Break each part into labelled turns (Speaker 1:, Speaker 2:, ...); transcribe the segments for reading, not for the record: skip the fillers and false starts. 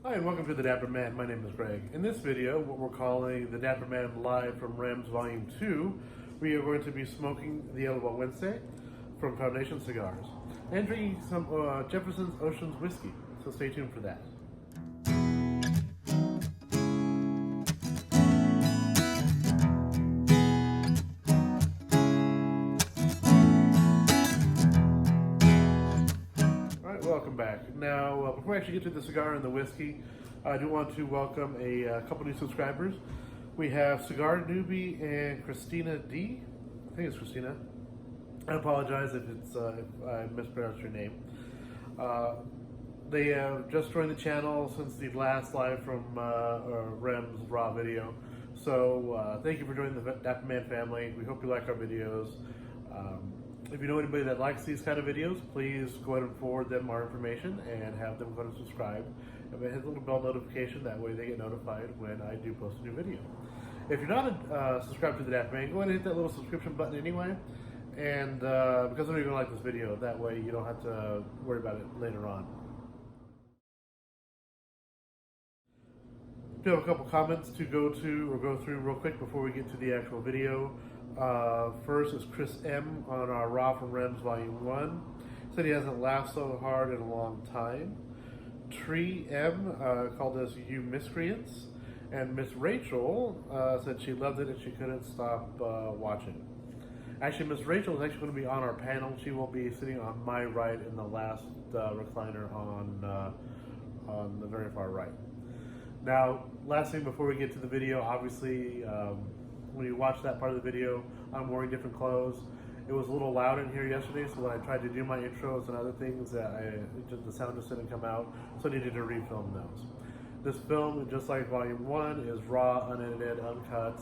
Speaker 1: Hi and welcome to the Dapper Man. My name is Greg. In this video, what we're calling the Dapper Man Live from Rems Volume 2, we are going to be smoking the El Gueguense from Foundation Cigars and drinking some Jefferson's Ocean's whiskey. So stay tuned for that. Welcome back. Now, before I actually get to the cigar and the whiskey, I do want to welcome a couple new subscribers. We have Cigar Newbie and Christina D. I think it's Christina. I apologize if I mispronounced your name. They have just joined the channel since the last live from Rem's Raw video. So thank you for joining the Dapper Man family. We hope you like our videos. If you know anybody that likes these kind of videos, please go ahead and forward them our information and have them go and subscribe. And hit the little bell notification, that way they get notified when I do post a new video. If you're not subscribed to the Dapper Man, go ahead and hit that little subscription button anyway. And because I know you're going to like this video, that way you don't have to worry about it later on. I do have a couple comments to go through real quick before we get to the actual video. First is Chris M on our Raw from Rems Volume 1. Said he hasn't laughed so hard in a long time. Tree M called us "you miscreants." And Miss Rachel said she loved it and she couldn't stop watching. Actually, Miss Rachel is actually going to be on our panel. She will be sitting on my right in the last recliner on the very far right. Now, last thing before we get to the video, obviously, when you watch that part of the video, I'm wearing different clothes. It was a little loud in here yesterday, so when I tried to do my intros and other things, the sound just didn't come out, so I needed to refilm those. This film, just like Volume 1, is raw, unedited, uncut.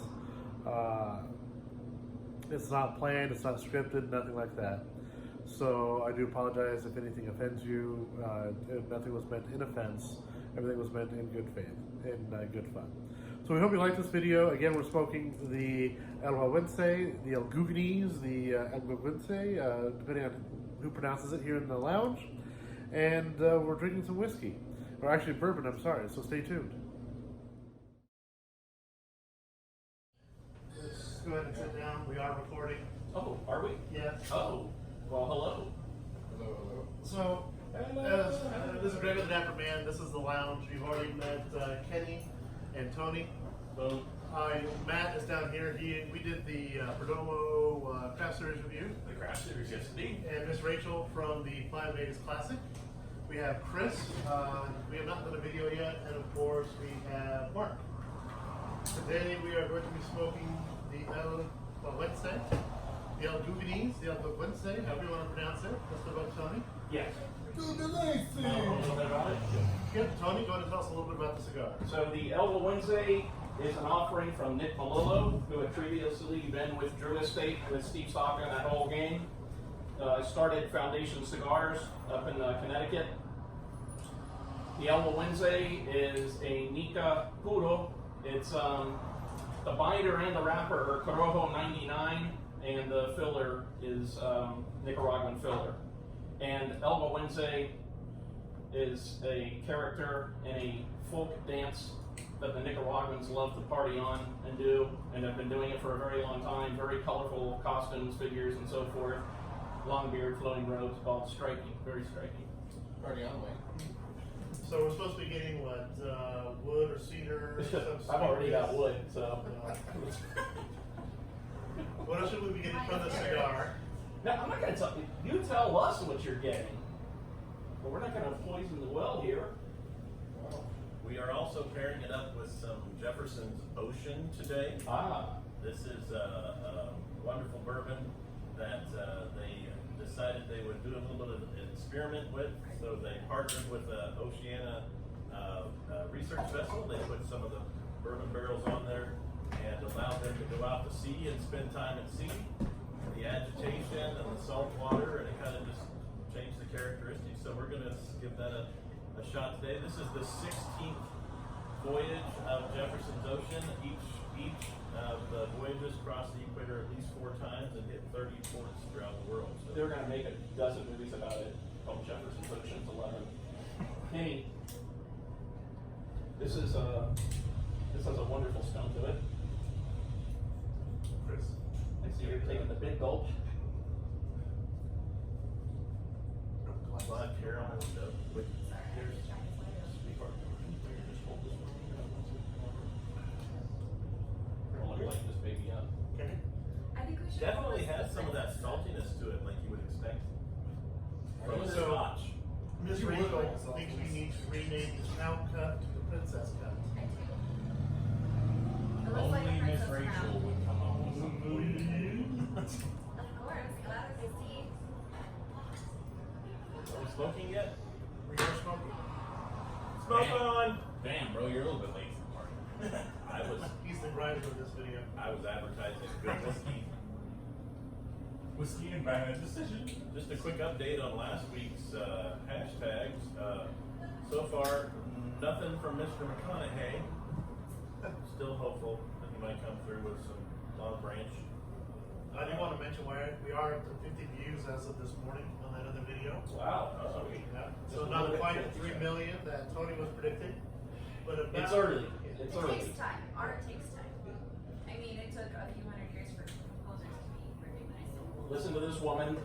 Speaker 1: It's not planned, it's not scripted, nothing like that. So I do apologize if anything offends you. Nothing was meant in offense. Everything was meant in good faith, in good fun. So we hope you like this video. Again, we're smoking the El Gueguense, the El Gueguense, the El Gueguense, depending on who pronounces it here in the lounge. And we're drinking some whiskey. Or actually bourbon, I'm sorry, so stay tuned. Let's go ahead and sit down. We are recording.
Speaker 2: Oh, are we?
Speaker 1: Yeah.
Speaker 2: Oh, well, hello.
Speaker 1: Hello, hello. So, this is Greg with the Dapper Man. This is the lounge. We've already met Kenny and Tony.
Speaker 2: Boom.
Speaker 1: Matt is down here. We did the Perdomo Craft Series review.
Speaker 2: The Craft Series, yes indeed.
Speaker 1: And Miss Rachel from the Fly Vegas Classic. We have Chris. We have not done a video yet. And of course, we have Mark. Today we are going to be smoking the El Gueguense, the El Gueguense, the El Gueguense, however you want to pronounce it. That's about Tony.
Speaker 2: Yes.
Speaker 1: A little bit about it. Yep, Tony, go ahead and tell us a little bit about the cigar.
Speaker 2: So the El Gueguense is an offering from Nick Malolo, who had previously been with Drew Estate with Steve Stocka and that whole gang. Started Foundation Cigars up in Connecticut. The El Gueguense is a Nica Puro. It's the binder and the wrapper are Corojo 99, and the filler is Nicaraguan filler. And El Gueguense is a character in a folk dance that the Nicaraguans love to party on and do, and have been doing it for a very long time. Very colorful costumes, figures, and so forth. Long beard, flowing robes, called striking, very striking.
Speaker 3: Party on, way.
Speaker 1: So we're supposed to be getting what, wood or cedar?
Speaker 2: I've already got wood, so.
Speaker 1: What else should we be getting from the cigar?
Speaker 2: Now, I'm not going to tell you. You tell us what you're getting. But we're not going to poison the well here.
Speaker 3: Well, we are also pairing it up with some Jefferson's Ocean today. This is a wonderful bourbon that they decided they would do a little bit of an experiment with. So they partnered with an Oceana research vessel. They put some of the bourbon barrels on there and allowed them to go out to sea and spend time at sea. The agitation and the salt water, and it kind of just changed the characteristics. So we're going to give that a shot today. This is the 16th voyage of Jefferson's Ocean. Each of the voyages crossed the equator at least 4 times and hit 30 ports throughout the world. So
Speaker 2: they're going to make a dozen movies about it called Jefferson's Ocean's 11. Kenny, This has a wonderful stone to it.
Speaker 1: Chris.
Speaker 2: I see you're taking the big gulp.
Speaker 3: Black caramel window.
Speaker 2: Light this baby up.
Speaker 4: I think we should
Speaker 3: Definitely has some of that saltiness to it, like you would expect from a
Speaker 1: So-
Speaker 3: Scotch.
Speaker 1: Miss Rachel thinks we need to rename the Count Cut to the Princess Cut.
Speaker 4: I do. It looks like a
Speaker 5: Only Miss
Speaker 4: princess
Speaker 5: Rachel
Speaker 4: crown.
Speaker 5: would come up with
Speaker 1: Of
Speaker 5: something.
Speaker 4: Of course, glad to see.
Speaker 3: Are we smoking yet?
Speaker 1: We are smoking.
Speaker 3: Smoke
Speaker 5: Damn.
Speaker 3: on!
Speaker 5: Damn, bro, you're a little bit late to the party.
Speaker 1: He's the writer of this video.
Speaker 3: I was advertising good whiskey.
Speaker 5: Whiskey and bad decision.
Speaker 3: Just a quick update on last week's hashtags. So far, nothing from Mr. McConaughey. Still hopeful that he might come through with some long branch.
Speaker 1: I do want to mention why we are up to 50 views as of this morning on that other video.
Speaker 2: Wow.
Speaker 1: Yeah. So not quite the 3 million that Tony was predicting, but about,
Speaker 2: It's early.
Speaker 4: It
Speaker 2: It's early.
Speaker 4: takes time. Art takes time. I mean, it took a few hundred years for composers to be recognized.
Speaker 2: Listen to this woman.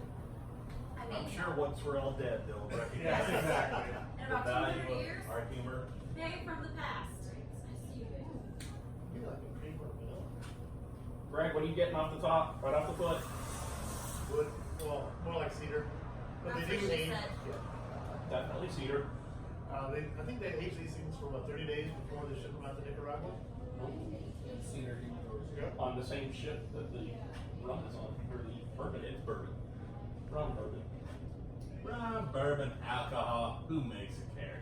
Speaker 4: I mean,
Speaker 3: I'm sure once we're all dead, they'll recognize
Speaker 1: Yeah, exactly.
Speaker 4: in
Speaker 3: the
Speaker 4: about
Speaker 3: value
Speaker 4: 200
Speaker 3: of
Speaker 4: years,
Speaker 3: our humor.
Speaker 4: hey, from the past. It's nice to see you guys.
Speaker 1: You like a cream or vanilla?
Speaker 2: Greg, what are you getting off the top? Right off the foot?
Speaker 1: Wood, well, more like cedar. But
Speaker 4: That's
Speaker 1: they do
Speaker 4: what she
Speaker 1: age.
Speaker 4: said.
Speaker 1: Yeah.
Speaker 2: Definitely cedar.
Speaker 1: I think they age these things for about 30 days before they ship them out to Nicaragua.
Speaker 2: Cedar.
Speaker 1: Yeah.
Speaker 2: On the same ship that the rum is on, or the bourbon.
Speaker 3: It's bourbon.
Speaker 2: Rum bourbon.
Speaker 5: Rum, bourbon, alcohol, who makes it care?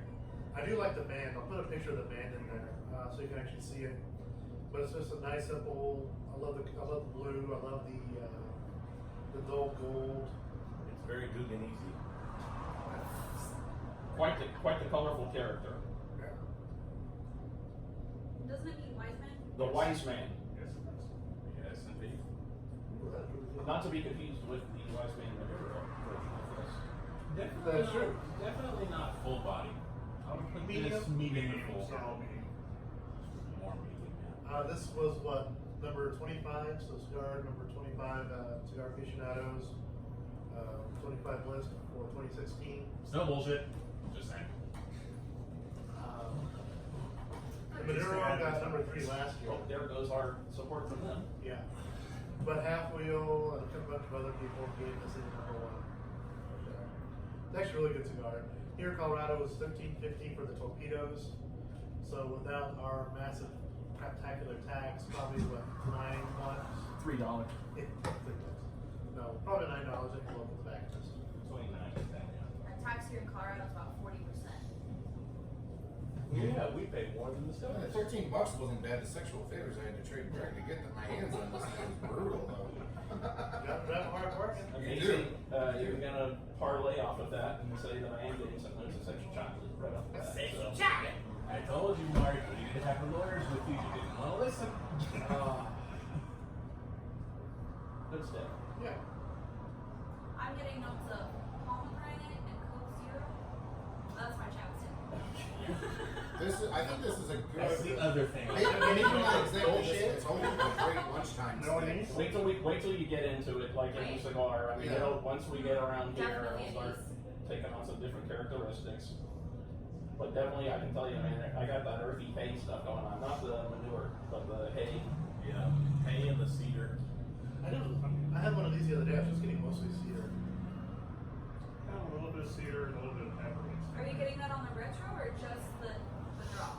Speaker 1: I do like the band. I'll put a picture of the band in there so you can actually see it. But it's just a nice simple. I love the blue. I love the dull gold.
Speaker 3: It's very Gueguense.
Speaker 2: Quite the colorful character.
Speaker 1: Yeah.
Speaker 4: Doesn't it mean wise man?
Speaker 2: The wise man.
Speaker 5: Yes, indeed.
Speaker 1: Ooh, that's really good.
Speaker 2: Not to be confused with the wise man in the hero version of this.
Speaker 5: Definitely
Speaker 1: That's
Speaker 5: not,
Speaker 1: true.
Speaker 5: Definitely not full body. I would put
Speaker 1: Medium?
Speaker 5: this medium to full.
Speaker 1: So,
Speaker 5: More medium, yeah.
Speaker 1: this was what, number 25, so cigar number 25, Cigar Aficionados, 25 list for 2016.
Speaker 5: It's no bullshit. Just saying.
Speaker 1: The Maduro got number 3 last year.
Speaker 2: Oh, there goes our support from them.
Speaker 1: Yeah. But Half Wheel and a bunch of other people gave this as number 1. It's actually a really good cigar. Here in Colorado is $13.50 for the Torpedos. So without our massive spectacular tax, probably what, $9?
Speaker 2: $3.
Speaker 1: No, probably $9 if you look at the back of this.
Speaker 5: 29, yeah.
Speaker 4: Our tax here in Colorado is about 40%.
Speaker 2: Yeah, we pay more than the
Speaker 6: Yeah,
Speaker 2: Southern.
Speaker 6: $13 wasn't bad. The sexual favors I had to trade Greg to get my hands on this thing was brutal though.
Speaker 1: That hard work?
Speaker 2: Amazing. You're gonna parlay off of that and say that I am getting some notes of sexual chocolate right off the bat. So.
Speaker 4: Chocolate!
Speaker 5: I told you, Mark, when you didn't have the lawyers with you, you didn't want to listen.
Speaker 2: Good stuff.
Speaker 1: Yeah.
Speaker 4: I'm getting notes of pomegranate and Coke Zero. That's my chocolate.
Speaker 6: I think this is a
Speaker 5: That's the
Speaker 6: good.
Speaker 5: other thing.
Speaker 6: Maybe not exactly this. It's only a great lunchtime.
Speaker 1: You know what I mean?
Speaker 6: snack.
Speaker 2: Wait till you get into it, like any cigar. I mean,
Speaker 6: Yeah.
Speaker 2: once we get around here,
Speaker 4: Definitely
Speaker 2: it'll start
Speaker 4: is.
Speaker 2: taking on some different characteristics. But definitely, I can tell you, man, I got that earthy hay stuff going on. Not the manure, but the hay.
Speaker 3: Yeah, hay and the cedar.
Speaker 1: I had one of these the other day. I was just getting mostly cedar.
Speaker 7: A little bit of cedar and a little bit of pepper.
Speaker 4: Are you getting that on the retro or just the draw?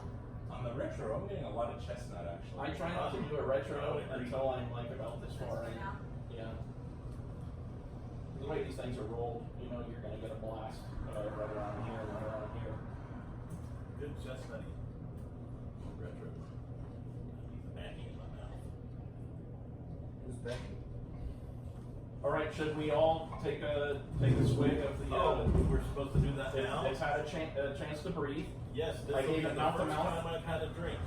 Speaker 5: On the retro, I'm getting a lot of chestnut actually.
Speaker 2: I try not to do a retro until I'm like about this far in.
Speaker 4: Yeah.
Speaker 2: Yeah. The way these things are rolled, you know, you're gonna get a blast right around here and right around here.
Speaker 3: Good chestnutty. Retro. He's banging in my mouth.
Speaker 6: Who's Becky?
Speaker 2: All right, should we all take a swig of the?
Speaker 3: Oh, we're supposed to do that now?
Speaker 2: It's had a chance to breathe.
Speaker 3: Yes, this
Speaker 2: I
Speaker 3: will
Speaker 2: gave
Speaker 3: be
Speaker 2: it
Speaker 3: the
Speaker 2: mouth to
Speaker 3: first
Speaker 2: mouth.
Speaker 3: time I've had a drink.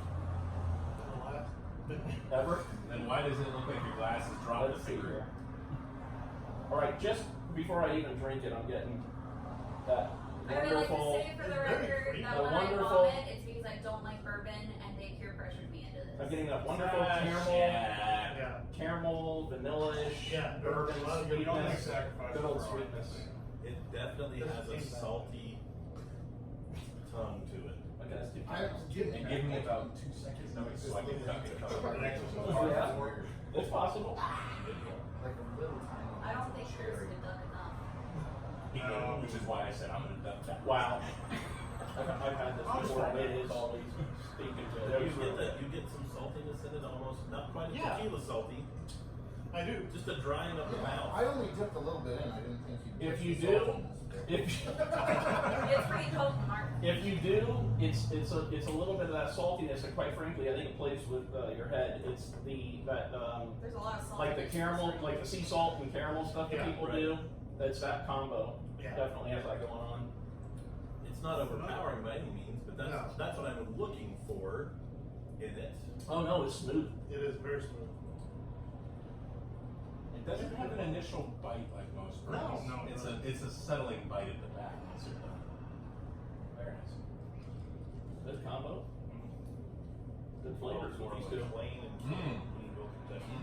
Speaker 2: Ever?
Speaker 5: Then why does it look like your glass is dropping?
Speaker 2: Let's see here. All right, just before I even drink it, I'm getting that
Speaker 4: I would like to
Speaker 2: wonderful.
Speaker 4: say for the
Speaker 1: It's very
Speaker 4: record
Speaker 1: free.
Speaker 4: that
Speaker 2: The
Speaker 4: when I
Speaker 2: wonderful-
Speaker 4: vomit, it's because I don't like bourbon, and they peer pressured me into this.
Speaker 2: I'm getting that wonderful caramel, vanilla-ish, bourbon
Speaker 7: You don't make
Speaker 2: sweetness,
Speaker 7: sacrifices.
Speaker 2: good old
Speaker 7: for
Speaker 2: sweetness.
Speaker 3: It definitely has a salty tongue to it.
Speaker 2: Okay, that's too
Speaker 5: And give me about 2 seconds so I can duck it.
Speaker 2: It's possible.
Speaker 6: Like a little tiny.
Speaker 4: I don't think Chris would duck enough.
Speaker 5: Which is why I said I'm gonna duck that.
Speaker 2: Wow. I've had this before, and it is always speaking to
Speaker 3: Yeah, you get some saltiness in it, almost not quite a tequila salty,
Speaker 7: I do.
Speaker 3: just a drying of the mouth.
Speaker 6: I only dipped a little bit in. I didn't think you'd.
Speaker 2: If you
Speaker 6: put
Speaker 2: do,
Speaker 6: salt in this.
Speaker 2: if
Speaker 4: It's pretty potent, Mark.
Speaker 2: if you do, it's a little bit of that saltiness, and quite frankly, I think it plays with your head. It's
Speaker 4: There's a lot of salt.
Speaker 2: like the caramel, like the sea salt and caramel stuff that
Speaker 7: Yeah,
Speaker 2: people do. That's that combo.
Speaker 7: Yeah.
Speaker 2: Definitely has that going on.
Speaker 3: It's not overpowering by any means, but that's what I'm looking for in it.
Speaker 2: Oh no, it's smooth.
Speaker 7: It is very smooth.
Speaker 5: It doesn't have an initial bite like most bourbons.
Speaker 7: No,
Speaker 5: It's a settling bite at the back. Very nice.
Speaker 2: Good combo. Good flavors
Speaker 3: More
Speaker 2: with
Speaker 3: of
Speaker 2: these
Speaker 3: a
Speaker 2: two.
Speaker 3: plain and
Speaker 5: Mm.
Speaker 3: Kentucky.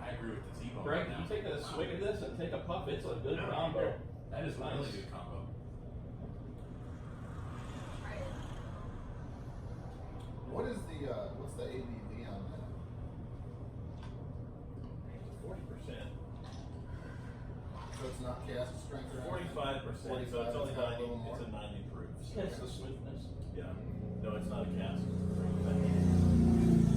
Speaker 5: I agree with the T-bone.
Speaker 2: Greg,
Speaker 5: right
Speaker 2: you
Speaker 5: now.
Speaker 2: take a swig of this and take a puff. It's a good
Speaker 7: Yeah.
Speaker 2: combo.
Speaker 5: That is a
Speaker 2: Nice.
Speaker 5: really good combo.
Speaker 4: Try it.
Speaker 6: What is what's the ABV on that?
Speaker 3: 40%.
Speaker 6: So it's not cask strength or anything?
Speaker 3: 45%, so it's only 90, it's a 90 proof.
Speaker 2: Hence the smoothness.
Speaker 3: Yeah. No, it's not a cask.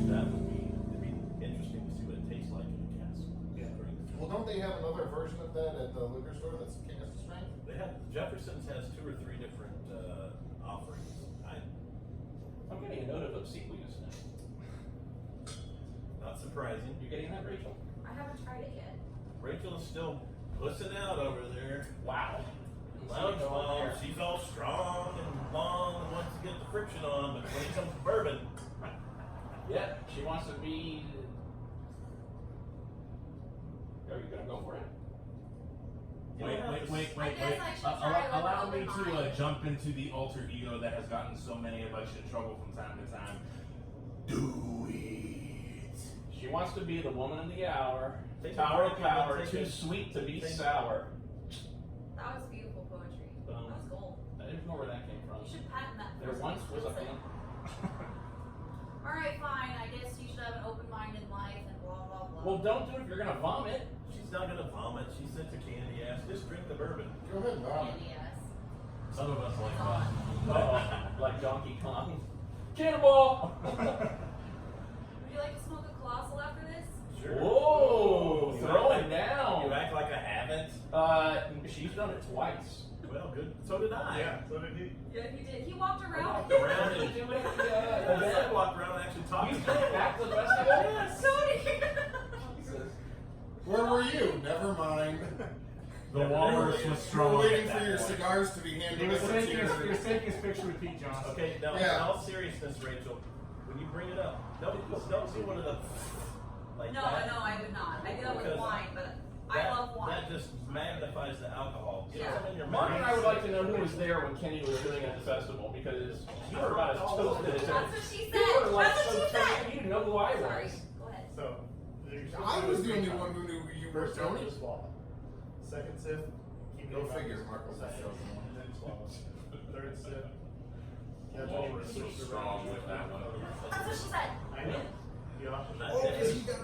Speaker 3: That would be, it'd be interesting to see what it tastes like in a cask.
Speaker 7: Yeah.
Speaker 6: Well, don't they have another version of that at the liquor store that's cask strength?
Speaker 3: They have, Jefferson's has 2 or 3 different offerings.
Speaker 2: I'm getting a note of obsequious now.
Speaker 3: Not surprising.
Speaker 2: You getting that, Rachel?
Speaker 4: I haven't tried it yet.
Speaker 3: Rachel is still pussing out over there.
Speaker 2: Wow.
Speaker 3: Lounge mom, she's all strong and long and wants to get the friction on, but when it comes to bourbon,
Speaker 2: Yeah, she wants to be. Are you gonna go for it?
Speaker 5: Wait.
Speaker 4: I guess I should try it with
Speaker 5: Allow
Speaker 4: open
Speaker 5: me to
Speaker 4: mind.
Speaker 5: jump into the alter ego that has gotten so many of us in trouble from time to time. Do it.
Speaker 2: She wants to be the woman of the hour.
Speaker 3: Take
Speaker 2: Tower
Speaker 3: a
Speaker 2: of
Speaker 3: break and
Speaker 2: power,
Speaker 3: then
Speaker 2: too
Speaker 3: take a-
Speaker 2: sweet to be
Speaker 3: take-
Speaker 2: sour.
Speaker 4: That was beautiful poetry. That was gold.
Speaker 2: I didn't know where that came from.
Speaker 4: You should patent that.
Speaker 2: There once was a fan.
Speaker 4: Alright, fine. I guess you should have an open mind in life and blah blah blah.
Speaker 2: Well, don't do it if you're gonna vomit.
Speaker 3: she's not gonna vomit. She said to Candy ass, just drink the bourbon.
Speaker 6: Go ahead, Bob.
Speaker 4: Candy ass.
Speaker 5: Some of us like
Speaker 4: God.
Speaker 2: Uh-oh, like Donkey Kong. Cannonball!
Speaker 4: Would you like to smoke a colossal after this?
Speaker 3: Sure.
Speaker 2: Whoa!
Speaker 3: You
Speaker 2: Throw
Speaker 3: act
Speaker 2: it
Speaker 3: like-
Speaker 2: down!
Speaker 3: You act like I haven't.
Speaker 2: She's done it twice.
Speaker 3: Well, good. So did I.
Speaker 7: Yeah, so did he.
Speaker 4: Yeah, he did. He walked around.
Speaker 3: walked around
Speaker 2: Did you
Speaker 3: and
Speaker 2: do it?
Speaker 3: I walked around and actually talked
Speaker 2: You
Speaker 3: to
Speaker 2: did it back to the festival?
Speaker 3: Yes.
Speaker 4: Cody.
Speaker 6: Where were you? Never mind.
Speaker 5: The walrus was
Speaker 6: You were
Speaker 5: strong.
Speaker 6: waiting
Speaker 5: at
Speaker 6: for
Speaker 5: that
Speaker 6: your
Speaker 5: point.
Speaker 6: cigars to be handed
Speaker 7: He was
Speaker 6: over to
Speaker 7: taking his
Speaker 6: you.
Speaker 7: picture with Pete Johnson.
Speaker 3: Okay, now
Speaker 6: Yeah.
Speaker 3: in all seriousness, Rachel, when you bring it up, don't do one of the like
Speaker 4: No,
Speaker 3: that.
Speaker 4: no, I would not. I do that with
Speaker 3: Because
Speaker 4: wine, but I
Speaker 3: That-
Speaker 4: love wine.
Speaker 3: That just magnifies the alcohol. Get
Speaker 4: Yeah.
Speaker 3: some in your
Speaker 2: Mark
Speaker 3: mouth.
Speaker 2: and I would like to know who was there when Kenny was doing it at the festival because you were about as toasted as
Speaker 4: That's what she said.
Speaker 2: You were like
Speaker 4: That's what
Speaker 2: so
Speaker 4: she said.
Speaker 2: toasted, you didn't know who I
Speaker 4: Sorry.
Speaker 2: was.
Speaker 4: Go ahead.
Speaker 7: So,
Speaker 6: I was the only one who knew who you were,
Speaker 7: First sip,
Speaker 6: Tony.
Speaker 7: just swallow. Second sip, keep
Speaker 6: Go
Speaker 7: your mouth
Speaker 6: figure,
Speaker 7: just
Speaker 6: Mark was
Speaker 7: silent,
Speaker 6: the chosen one.
Speaker 7: and then swallow. Third sip.
Speaker 5: The walrus was strong with that one.
Speaker 4: That's what she said.
Speaker 7: I know. Yeah.
Speaker 6: Oh, because he got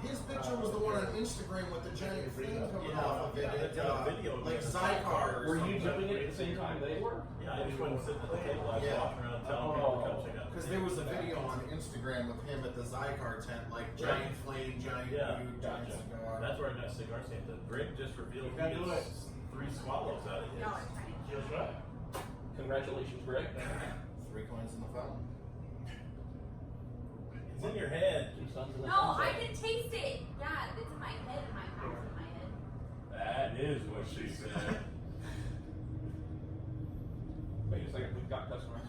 Speaker 6: his picture was the one on Instagram with the giant flame coming off of it.
Speaker 3: Yeah, they did a video
Speaker 6: Like
Speaker 3: of it.
Speaker 6: Zycar. or
Speaker 2: Were you
Speaker 6: something.
Speaker 2: doing it at the same time they were?
Speaker 3: Yeah, I just went sitting at the table. I was
Speaker 6: Yeah.
Speaker 3: walking around telling people to come check out.
Speaker 6: Because there was a video on Instagram with him at the Zycar tent, like giant flame, giant
Speaker 3: Yeah,
Speaker 6: food, giant
Speaker 2: gotcha.
Speaker 6: cigar.
Speaker 3: That's where I got cigar stand. The Greg just revealed
Speaker 7: You gotta
Speaker 3: he
Speaker 7: do
Speaker 3: gets 3 swallows out of his.
Speaker 4: No, I'm trying.
Speaker 7: Feels right.
Speaker 2: Congratulations, Greg.
Speaker 6: 3 coins in the fountain.
Speaker 3: It's in your head.
Speaker 2: 2 sons in the
Speaker 4: No, I
Speaker 2: sunset.
Speaker 4: can taste it. Yeah, it's in my head, in my mouth, in my head.
Speaker 5: That is what she said.
Speaker 2: Wait a second, we've got customers.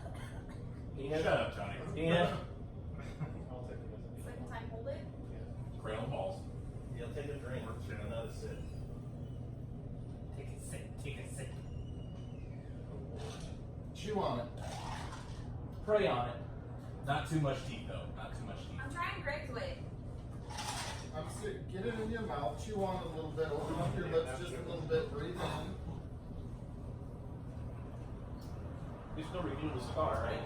Speaker 5: Shut up, Johnny.
Speaker 2: Ian.
Speaker 7: I'll take it as a
Speaker 4: Second time, hold it.
Speaker 5: Cradle balls.
Speaker 3: He'll take a drink and not a sip.
Speaker 5: Take a sip.
Speaker 6: Chew on it.
Speaker 5: Pray on it. Not too much teeth though. Not too much teeth.
Speaker 4: I'm trying Greg's way.
Speaker 6: Get it in your mouth, chew on it a little bit, open up your lips just a little bit, breathe in.
Speaker 2: You're still reviewing the cigar, right?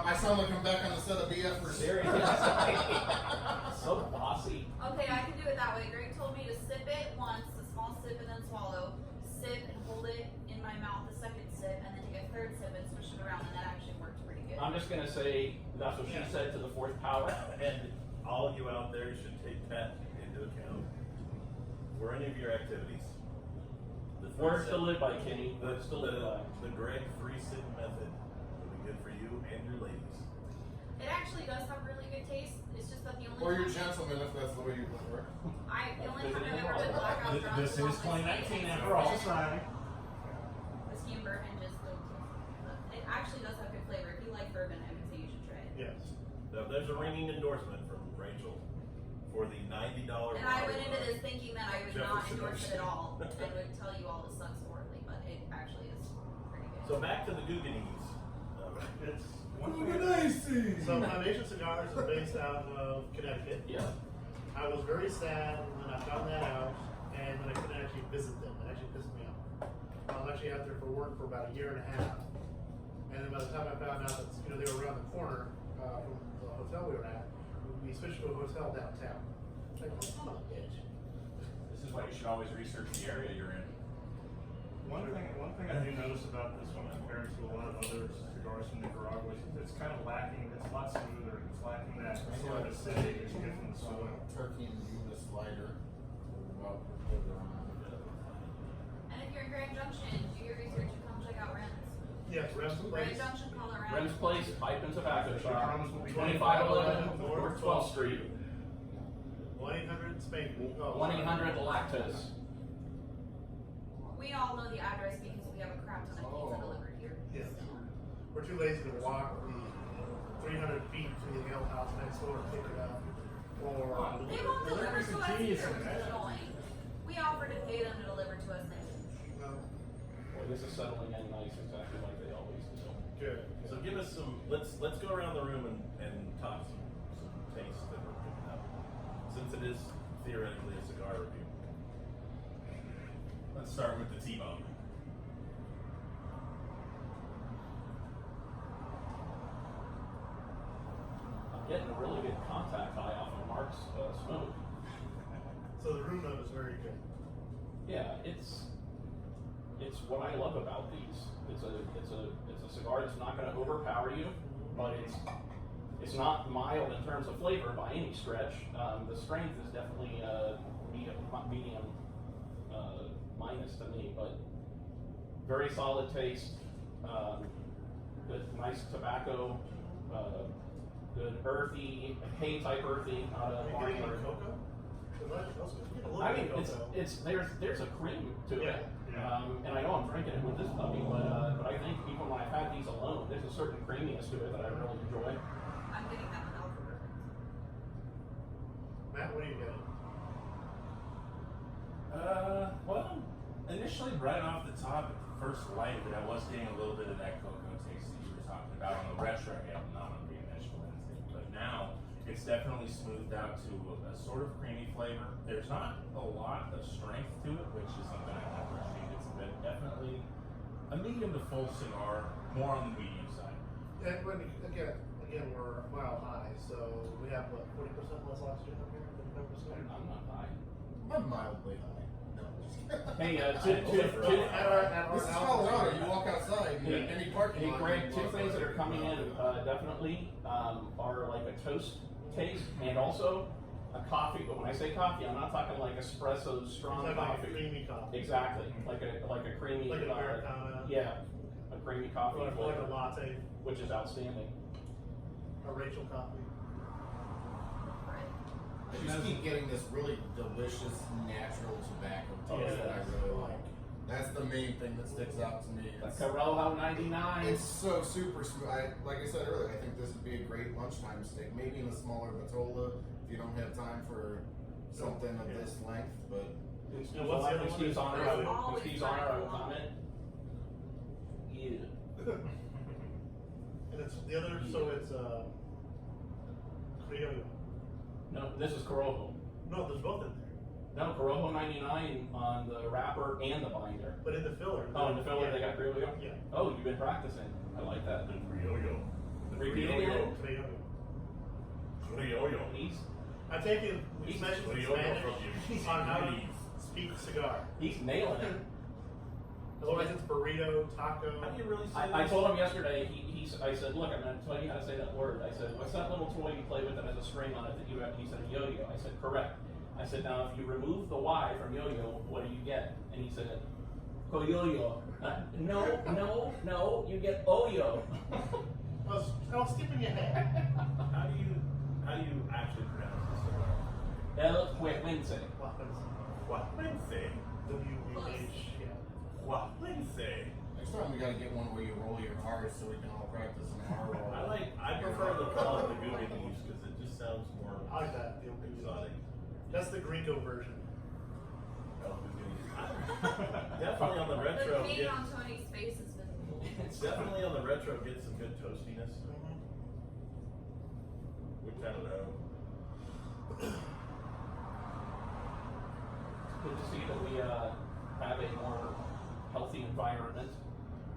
Speaker 6: I sound like I'm back on the set of BF for
Speaker 2: There it is. So bossy.
Speaker 4: Okay, I can do it that way. Greg told me to sip it once, a small sip and then swallow. Sip and hold it in my mouth a second sip, and then take a third sip and switch it around, and that actually worked pretty good.
Speaker 2: I'm just gonna say that's what she said to the fourth power.
Speaker 3: And all you out there should take that into account for any of your activities. The
Speaker 2: Words to live by, Kenny. Words to live by.
Speaker 3: The Greg free sip method will be good for you and your ladies.
Speaker 4: It actually does have really good taste. It's just that the only
Speaker 6: Or your
Speaker 4: time
Speaker 6: gentleman, if that's the way you prefer.
Speaker 4: the only time I've ever been blackout drunk
Speaker 5: This
Speaker 4: was
Speaker 5: is
Speaker 4: on
Speaker 5: 2019
Speaker 4: whiskey
Speaker 5: after all. Sorry.
Speaker 4: Whiskey and bourbon just it actually does have good flavor. If you like bourbon, I would say you should try it.
Speaker 7: Yes.
Speaker 3: Now, there's a ringing endorsement from Rachel for the $90.
Speaker 4: And I went into this thinking that I would not
Speaker 3: Jefferson
Speaker 4: endorse it
Speaker 3: Ocean.
Speaker 4: at all and would tell you all this sucks horribly, but it actually is pretty good.
Speaker 3: So back to the Gueguense.
Speaker 7: It's one thing. So Foundation Cigars is based out of Connecticut.
Speaker 2: Yeah.
Speaker 7: I was very sad when I found that out, and then I couldn't actually visit them. It actually pissed me off. I was actually out there for work for about a year and a half, and then by the time I found out that they were around the corner from the hotel we were at, we switched to a hotel downtown. Like, oh, son of a bitch.
Speaker 5: This is why you should always research the area you're in.
Speaker 7: One thing I do notice about this one compared to a lot of other cigars from Nicaragua is it's kind of lacking. It's a lot smoother. It's lacking that sort of acidity that you get from the soil.
Speaker 6: Turkey and Buda slider.
Speaker 4: And if you're in Grand Junction, do your research and come check out Rems.
Speaker 7: Yes, Rems
Speaker 4: Grand
Speaker 7: Place.
Speaker 4: Junction, Colorado.
Speaker 2: Rems Place, Pipe and Tobacco
Speaker 7: Your
Speaker 2: Shop,
Speaker 7: promise will be
Speaker 2: 2511 North 12th Street,
Speaker 7: 1-800 Spank.
Speaker 2: 1-800 Lactose.
Speaker 4: We all know the address because we have a crap ton of pizza delivered here.
Speaker 7: Yes. We're too lazy to walk the 300 feet to the ale house next door and pick it up. Or
Speaker 4: They won't deliver to us
Speaker 7: cheese.
Speaker 4: either, which is annoying. We offered to pay them to deliver to us next week.
Speaker 7: Well,
Speaker 2: Boy, this is settling in nice, exactly like they always do.
Speaker 7: good.
Speaker 3: So give us some. Let's go around the room and talk some tastes that we're picking up, since it is theoretically a cigar review.
Speaker 5: Let's start with the T-bone.
Speaker 2: I'm getting a really good contact high off of Mark's smoke.
Speaker 7: So the room note is very good.
Speaker 2: Yeah, it's what I love about these. It's a cigar that's not going to overpower you, but it's not mild in terms of flavor by any stretch. The strength is definitely medium minus to me, but very solid taste. Good, nice tobacco. Good earthy, hay type earthy, not a
Speaker 7: Are you getting
Speaker 2: barn
Speaker 7: any
Speaker 2: earth.
Speaker 7: cocoa?
Speaker 2: I mean, there's a cream to it, and I know I'm drinking it with this puppy, but I think even when I've had these alone, there's a certain creaminess to it that I really enjoy.
Speaker 4: I'm getting that one over.
Speaker 7: Matt, what are you getting?
Speaker 5: Well, initially right off the top, at the first light of it, I was getting a little bit of that cocoa taste that you were talking about on the retro head, not on the initial instinct. But now it's definitely smoothed out to a sort of creamy flavor. There's not a lot of strength to it, which is something I appreciate. It's definitely a medium to full cigar, more on the medium side.
Speaker 7: And again, we're a mile high, so we have what, 40% less oxygen up here? 55%?
Speaker 2: I'm not high.
Speaker 6: I'm mildly high. No, just kidding.
Speaker 2: Hey,
Speaker 7: At our
Speaker 6: This is Colorado. You walk outside, you any parking
Speaker 2: Hey
Speaker 6: lot.
Speaker 2: Greg,
Speaker 6: you
Speaker 2: two
Speaker 6: walk
Speaker 2: things that are
Speaker 6: outside.
Speaker 2: coming in definitely are like a toast taste and also a coffee. But when I say coffee, I'm not talking like espresso strong
Speaker 7: It's like a
Speaker 2: coffee.
Speaker 7: creamy coffee.
Speaker 2: Exactly, like a creamy,
Speaker 7: Like an Americana.
Speaker 2: yeah, a creamy coffee
Speaker 7: Or like
Speaker 2: flavor,
Speaker 7: a latte.
Speaker 2: which is outstanding.
Speaker 7: A Rachel coffee.
Speaker 6: I just keep getting this really delicious natural tobacco taste that I really like. That's the main thing that sticks out to me.
Speaker 2: The
Speaker 6: It's,
Speaker 2: Corojo 99.
Speaker 6: it's so super smooth. Like I said earlier, I think this would be a great lunchtime steak. Maybe in a smaller vitola if you don't have time for something of this length. But
Speaker 2: In
Speaker 7: And what's the other one?
Speaker 2: Steve's honor,
Speaker 4: There's
Speaker 2: in
Speaker 4: always
Speaker 2: Steve's honor, I would
Speaker 4: one.
Speaker 2: comment. Yeah.
Speaker 7: And It's the other, so it's Criollo.
Speaker 2: No, this is Corojo.
Speaker 7: No, there's both in there.
Speaker 2: No, Corojo 99 on the wrapper and the binder.
Speaker 7: But in the filler.
Speaker 2: Oh, in the filler
Speaker 7: yeah.
Speaker 2: they got Criollo?
Speaker 7: Yeah.
Speaker 2: Oh, you've been practicing. I like that.
Speaker 3: The Criollo.
Speaker 2: Repeat it again.
Speaker 7: Criollo.
Speaker 3: Criollo.
Speaker 7: I'm taking
Speaker 2: He's
Speaker 7: sessions in
Speaker 3: Criollo
Speaker 7: Spanish
Speaker 3: from
Speaker 7: on how to
Speaker 3: you.
Speaker 7: speak cigar.
Speaker 2: He's nailing it.
Speaker 7: Otherwise, it's burrito, taco.
Speaker 3: How do you really say
Speaker 2: I
Speaker 3: this?
Speaker 2: told him yesterday, I said, look, I'm going to tell you how to say that word. I said, what's that little toy you play with that has a string on it that you have? He said, a yo-yo. I said, correct. I said, now if you remove the Y from yo-yo, what do you get? And he said, coyo-yo. No, you get oyo.
Speaker 7: I was skipping ahead.
Speaker 3: How do you actually pronounce this cigar?
Speaker 2: El Gueguense.
Speaker 3: Gueguense.
Speaker 7: W-H, yeah.
Speaker 3: Gueguense.
Speaker 6: Next time we gotta get one where you roll your R's so we can all practice in our roll.
Speaker 3: I prefer to call it the Gueguense because it just sounds more
Speaker 7: I like that. The
Speaker 3: exotic.
Speaker 7: That's the Gringo version.
Speaker 3: Oh, Gueguense. Definitely on the
Speaker 4: The
Speaker 3: retro.
Speaker 4: pain on Tony's face is visible.
Speaker 3: Definitely on the retro. Get some good toastiness. Which I don't know.
Speaker 2: Good to see that we have a more healthy environment.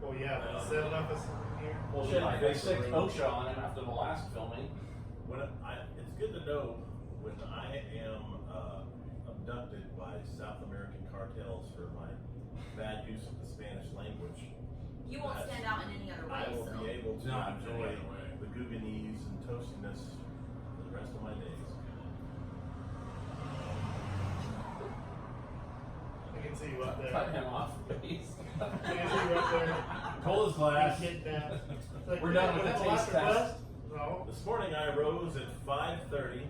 Speaker 7: Oh yeah, the 7-Up is here.
Speaker 2: Well, shit, I sicked OSHA on him after the last filming.
Speaker 3: It's good to know when I am abducted by South American cartels for my bad use of the Spanish language.
Speaker 4: You won't stand out in any other way.
Speaker 3: I will
Speaker 4: So.
Speaker 3: be able to
Speaker 5: Not
Speaker 3: enjoy
Speaker 5: any other way.
Speaker 3: the Gueguense and toastiness for the rest of my days.
Speaker 7: I can see you up there.
Speaker 2: Cut him off, please.
Speaker 7: I can see you up there.
Speaker 5: Cold as glass.
Speaker 7: Being kidnapped. It's like,
Speaker 2: We're done with
Speaker 7: was
Speaker 2: the
Speaker 7: that
Speaker 2: taste
Speaker 7: last
Speaker 2: test.
Speaker 7: request? No.
Speaker 3: This morning I rose at 5:30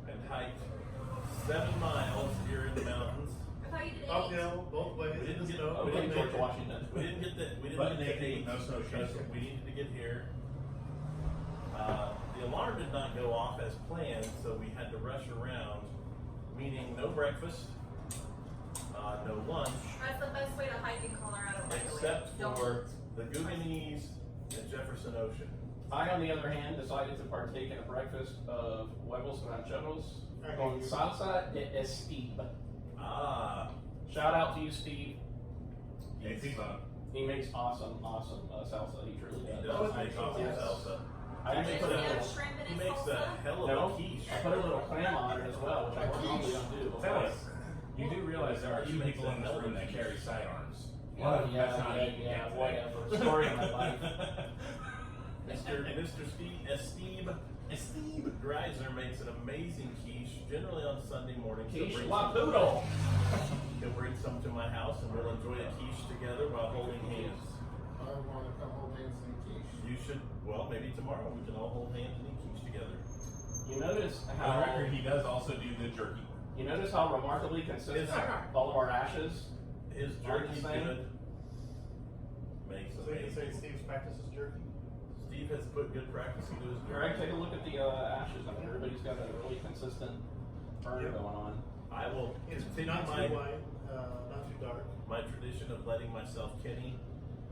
Speaker 3: and hiked 7 miles here in the mountains.
Speaker 4: I thought you did 8.
Speaker 7: Uphill, both ways.
Speaker 3: We didn't
Speaker 7: in the
Speaker 3: get-
Speaker 7: snow.
Speaker 3: we
Speaker 2: Okay,
Speaker 3: didn't
Speaker 2: George
Speaker 3: make it.
Speaker 2: Washington.
Speaker 3: We didn't
Speaker 5: But
Speaker 3: get
Speaker 5: naked,
Speaker 3: to 8
Speaker 5: no snow
Speaker 3: because
Speaker 5: shoes.
Speaker 3: we needed to get here. The alarm did not go off as planned, so we had to rush around, meaning no breakfast, no lunch,
Speaker 4: That's the best way to hike in Colorado, by the way.
Speaker 3: except
Speaker 4: Don't
Speaker 3: for
Speaker 4: look.
Speaker 3: the Gueguense and Jefferson Ocean.
Speaker 2: I, on the other hand, decided to partake in a breakfast of huevos rancheros con salsa de Steve.
Speaker 3: Ah,
Speaker 2: Shout out to you, Steve.
Speaker 5: Hey, T-Bone.
Speaker 2: He makes awesome salsa. He truly
Speaker 3: he
Speaker 2: does.
Speaker 3: does make awesome
Speaker 2: Yes.
Speaker 3: salsa.
Speaker 2: I actually
Speaker 3: He
Speaker 2: put a
Speaker 4: Does he have
Speaker 2: little,
Speaker 4: shrimp in
Speaker 3: He
Speaker 4: his
Speaker 3: makes a
Speaker 4: salsa?
Speaker 3: hell of
Speaker 2: no,
Speaker 3: a quiche.
Speaker 2: I put a little clam on it as well, which I normally don't do.
Speaker 5: Tell us, you do realize there are two people in this room that carry sidearms. One of them that's not eating yet.
Speaker 2: whatever. Story of my life.
Speaker 3: Mr. Steve Greiser makes an amazing quiche, generally on Sunday mornings. He'll
Speaker 2: Quiche
Speaker 3: bring
Speaker 2: la
Speaker 3: some-
Speaker 2: poodle.
Speaker 3: He'll bring some to my house and we'll enjoy a quiche together while holding hands.
Speaker 6: I want to come hold hands and quiche.
Speaker 3: You should, well, maybe tomorrow we can all hold hands and eat quiche together.
Speaker 2: You notice
Speaker 5: On the
Speaker 2: how
Speaker 5: record, he does also do the jerky.
Speaker 2: you notice how remarkably consistent all of our ashes.
Speaker 3: His
Speaker 2: Aren't
Speaker 3: jerky
Speaker 2: the same?
Speaker 3: good. Makes
Speaker 7: So you can say
Speaker 3: amazing.
Speaker 7: Steve's practices jerky.
Speaker 3: Steve has put good practice into his
Speaker 2: Greg,
Speaker 3: jerky.
Speaker 2: take a look at the ashes. I mean, everybody's got a really consistent burn
Speaker 7: Yep.
Speaker 2: going on.
Speaker 3: I will
Speaker 7: It's
Speaker 3: continue
Speaker 7: not too
Speaker 3: my
Speaker 7: white, not too dark.
Speaker 3: tradition of letting myself Kenny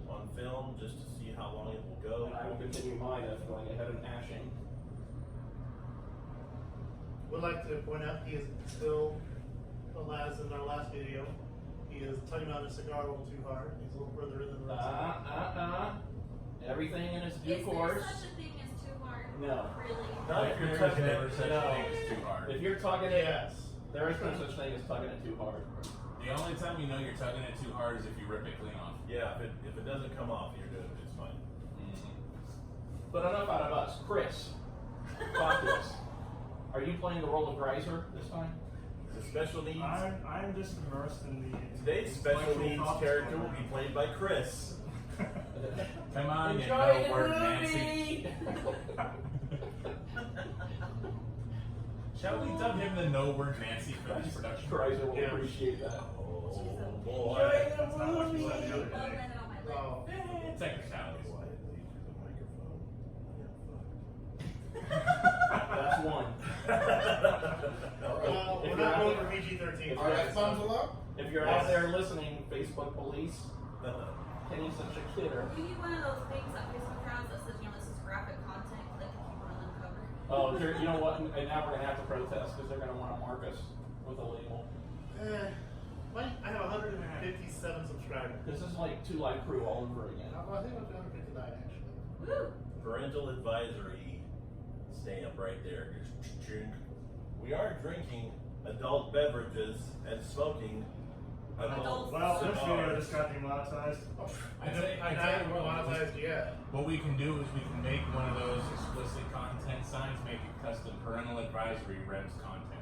Speaker 3: on film just to see how long it will go.
Speaker 2: And I will continue mine of going ahead and ashing.
Speaker 7: Would like to point out he is still, as in our last video, he is tugging on his cigar a little too hard. He's a little further in than the rest.
Speaker 2: Everything in its due
Speaker 4: Is there
Speaker 2: course.
Speaker 4: such a thing as too hard?
Speaker 2: No.
Speaker 4: Really?
Speaker 3: Not if you're
Speaker 5: There's
Speaker 3: tugging
Speaker 5: never
Speaker 3: it.
Speaker 5: such
Speaker 2: No.
Speaker 5: a thing as too hard.
Speaker 2: If you're tugging it,
Speaker 7: Yes.
Speaker 2: there is no such thing as tugging it too hard.
Speaker 5: The only time you know you're tugging it too hard is if you rip it clean off.
Speaker 3: Yeah, if it doesn't come off, you're good. It's fine.
Speaker 2: But enough out of us. Chris, talk to us. Are you playing the role of Greiser this time?
Speaker 3: The special needs.
Speaker 8: I'm just immersed in the.
Speaker 3: Today's special
Speaker 8: intellectual
Speaker 3: needs
Speaker 8: thoughts
Speaker 3: character
Speaker 8: going
Speaker 3: will
Speaker 8: on.
Speaker 3: be played by Chris.
Speaker 5: Come on, you
Speaker 2: Enjoy
Speaker 5: know
Speaker 2: the
Speaker 5: word
Speaker 2: movie!
Speaker 5: Nancy. Shall we dub him the no word Nancy for this production?
Speaker 2: Greiser will
Speaker 7: Yeah.
Speaker 2: appreciate that.
Speaker 3: Oh boy.
Speaker 8: That's not what you said the other
Speaker 4: Love
Speaker 8: day.
Speaker 4: landed on my lip.
Speaker 7: Oh.
Speaker 5: Technicalities.
Speaker 3: Why did they use the microphone?
Speaker 2: That's one.
Speaker 7: We're
Speaker 2: If
Speaker 7: not
Speaker 2: you're
Speaker 7: going
Speaker 2: out-
Speaker 7: for PG-13.
Speaker 6: All right, thumbs up.
Speaker 2: If you're out there listening, Facebook police, Kenny's such a kidder.
Speaker 4: You need one of those things that Facebook has that says, this is graphic content, click if you want to uncover.
Speaker 2: Oh, you know what? And now we're gonna have to protest because they're gonna want to mark us with a label.
Speaker 7: I have 157 subscribers.
Speaker 2: This is like Two Live Crew all over again.
Speaker 7: I think I'm 259 actually.
Speaker 4: Woo!
Speaker 3: Parental advisory stamp right there. We are drinking adult beverages and smoking adult
Speaker 8: Well, this video
Speaker 3: cigars.
Speaker 8: just got demonetized.
Speaker 7: I haven't monetized yet.
Speaker 5: What we can do is we can make one of those explicit content signs, make it custom parental advisory Rems content.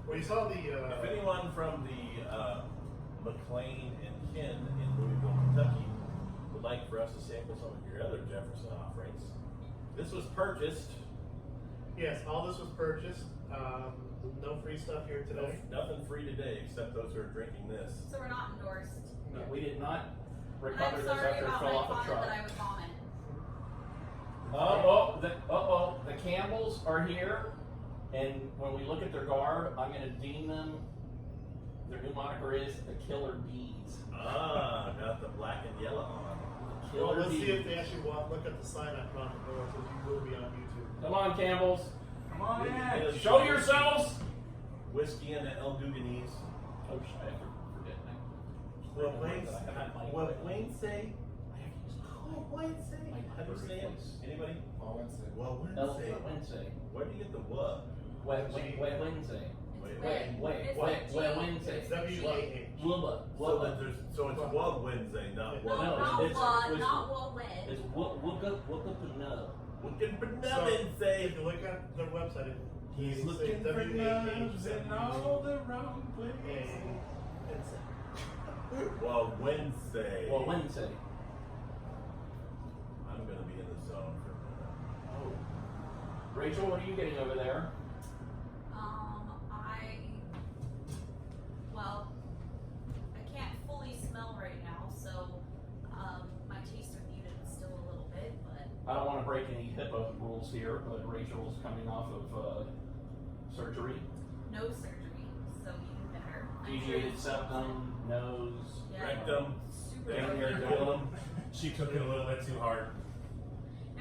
Speaker 7: Well, you saw the.
Speaker 3: If anyone from the McLean and Ken in Louisville, Kentucky would like for us to sample some of your other Jefferson offerings, this was purchased.
Speaker 7: Yes, all this was purchased. No free stuff here today.
Speaker 3: Nothing free today except those who are drinking this.
Speaker 4: So we're not endorsed.
Speaker 2: No, we did not
Speaker 4: And
Speaker 2: recover
Speaker 4: I'm
Speaker 2: this
Speaker 4: sorry
Speaker 2: after it
Speaker 4: about
Speaker 2: fell
Speaker 4: my
Speaker 2: off a
Speaker 4: comment
Speaker 2: truck.
Speaker 4: that I would vomit.
Speaker 2: The Campbells are here, and when we look at their garb, I'm going to deem them. Their new moniker is the Killer Bees.
Speaker 3: Ah, got the black and yellow on.
Speaker 7: Well,
Speaker 2: Killer
Speaker 7: let's
Speaker 2: Bees.
Speaker 7: see if they actually look at the sign I put on the door, so you will be on YouTube.
Speaker 2: Come on, Campbells.
Speaker 5: Come on in.
Speaker 2: Show yourselves.
Speaker 3: Whiskey and the El Gueguense.
Speaker 2: Oh, shit, I forget now.
Speaker 3: What Wayne say? How do you say it? Anybody?
Speaker 6: Wednesday.
Speaker 3: Well,
Speaker 2: Wednesday.
Speaker 3: Where do you get the what?
Speaker 2: Wednesday. Wednesday.
Speaker 7: It's W-A-H.
Speaker 2: Wubba.
Speaker 3: So it's Wub Wednesday, not
Speaker 4: No,
Speaker 3: Wub.
Speaker 4: not
Speaker 2: it's-
Speaker 4: what,
Speaker 2: it's-
Speaker 4: not what when.
Speaker 2: It's Wooka Panub.
Speaker 3: Looking for
Speaker 7: So,
Speaker 3: Wednesday.
Speaker 7: if you look at their website,
Speaker 5: He's
Speaker 7: it
Speaker 5: looking
Speaker 7: says
Speaker 5: for
Speaker 7: W-A-H,
Speaker 5: nubs in all the wrong places.
Speaker 3: Well, Wednesday.
Speaker 2: Well, Wednesday.
Speaker 3: I'm gonna be in the zone for a minute.
Speaker 2: Oh. Rachel, what are you getting over there?
Speaker 4: I can't fully smell right now, so my tastes are muted still a little bit, but
Speaker 2: I don't want to break any HIPAA rules here, but Rachel's coming off of surgery.
Speaker 4: no surgery, so even better. I'm sure
Speaker 2: Deviated
Speaker 4: it's
Speaker 2: septum, nose,
Speaker 4: Yeah.
Speaker 3: Rectum.
Speaker 4: super
Speaker 3: Down here,
Speaker 4: hard.
Speaker 3: kill 'em.
Speaker 5: She took it a little bit too hard.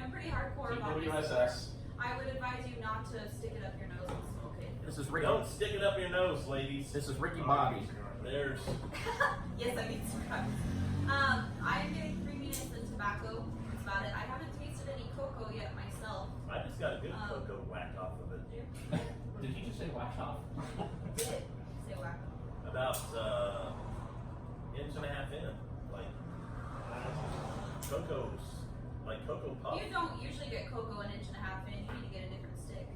Speaker 4: I'm pretty hardcore about this.
Speaker 2: TWSS.
Speaker 4: I would advise you not to stick it up your nose and smoke it.
Speaker 2: This is Ricky.
Speaker 3: Don't stick it up your nose, ladies.
Speaker 2: This is Ricky Bobby.
Speaker 3: There's.
Speaker 4: Yes, I need cigars. I'm getting creaminess and tobacco. That's about it. I haven't tasted any cocoa yet myself.
Speaker 3: I just got a good cocoa whack off of it.
Speaker 2: Did he just say wax off?
Speaker 4: Did it? Say whack.
Speaker 3: About inch and a half in. Like cocoa's like cocoa puff.
Speaker 4: You don't usually get cocoa an inch and a half in. You need to get a different stick.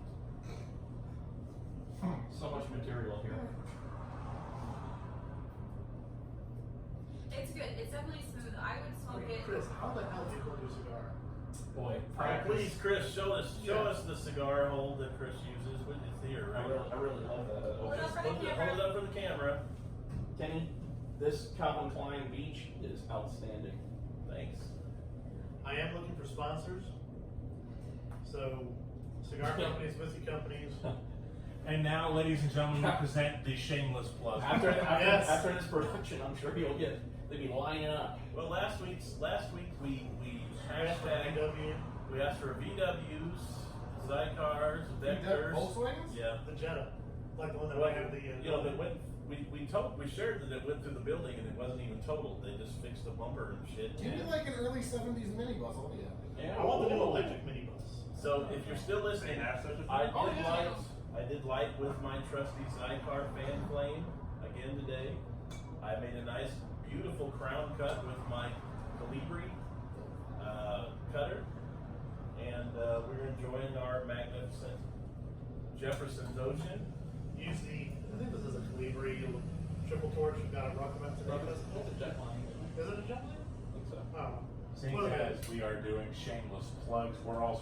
Speaker 2: So much material here.
Speaker 4: It's good. It's definitely smooth. I would smoke it.
Speaker 7: Chris, how the hell do you hold your cigar?
Speaker 2: Boy,
Speaker 3: Please, Chris, show us the cigar hold that Chris uses. It's here,
Speaker 2: I
Speaker 3: right?
Speaker 2: really love that.
Speaker 4: Hold it up for the
Speaker 3: Hold it
Speaker 4: camera.
Speaker 3: up for the camera.
Speaker 2: Kenny, this Calvin Klein Beach is outstanding.
Speaker 3: Thanks.
Speaker 7: I am looking for sponsors. So, cigar companies, whiskey companies.
Speaker 5: And now, ladies and gentlemen, we present the shameless plug.
Speaker 7: Yes.
Speaker 2: After this production, I'm sure you'll get, they'll be lining up.
Speaker 3: Well, last week we hashtag
Speaker 7: VW,
Speaker 3: we asked for VWs, Cigars, Vectors.
Speaker 6: Volkswagens?
Speaker 3: Yeah.
Speaker 7: the Jetta, like the one that
Speaker 3: Well,
Speaker 7: I have the.
Speaker 3: you know, that went. We shared that it went through the building and it wasn't even totaled. They just fixed the bumper and shit.
Speaker 6: Give me like an early 70s minibus, oh yeah.
Speaker 2: Yeah.
Speaker 7: I want the new electric minibus.
Speaker 3: So if you're still listening,
Speaker 8: They have such a thing?
Speaker 3: I did light with my trusty Sidecar fan flame again today. I made a nice, beautiful crown cut with my Calibri cutter, and we're enjoying our magnificent Jefferson's Ocean.
Speaker 7: Use I think this is a Calibri triple torch. You've got a Rockman today.
Speaker 2: That's a jet line.
Speaker 7: Is it a jet line?
Speaker 2: I think so.
Speaker 7: Oh.
Speaker 5: Seeing
Speaker 7: Well,
Speaker 5: as we are doing shameless plugs,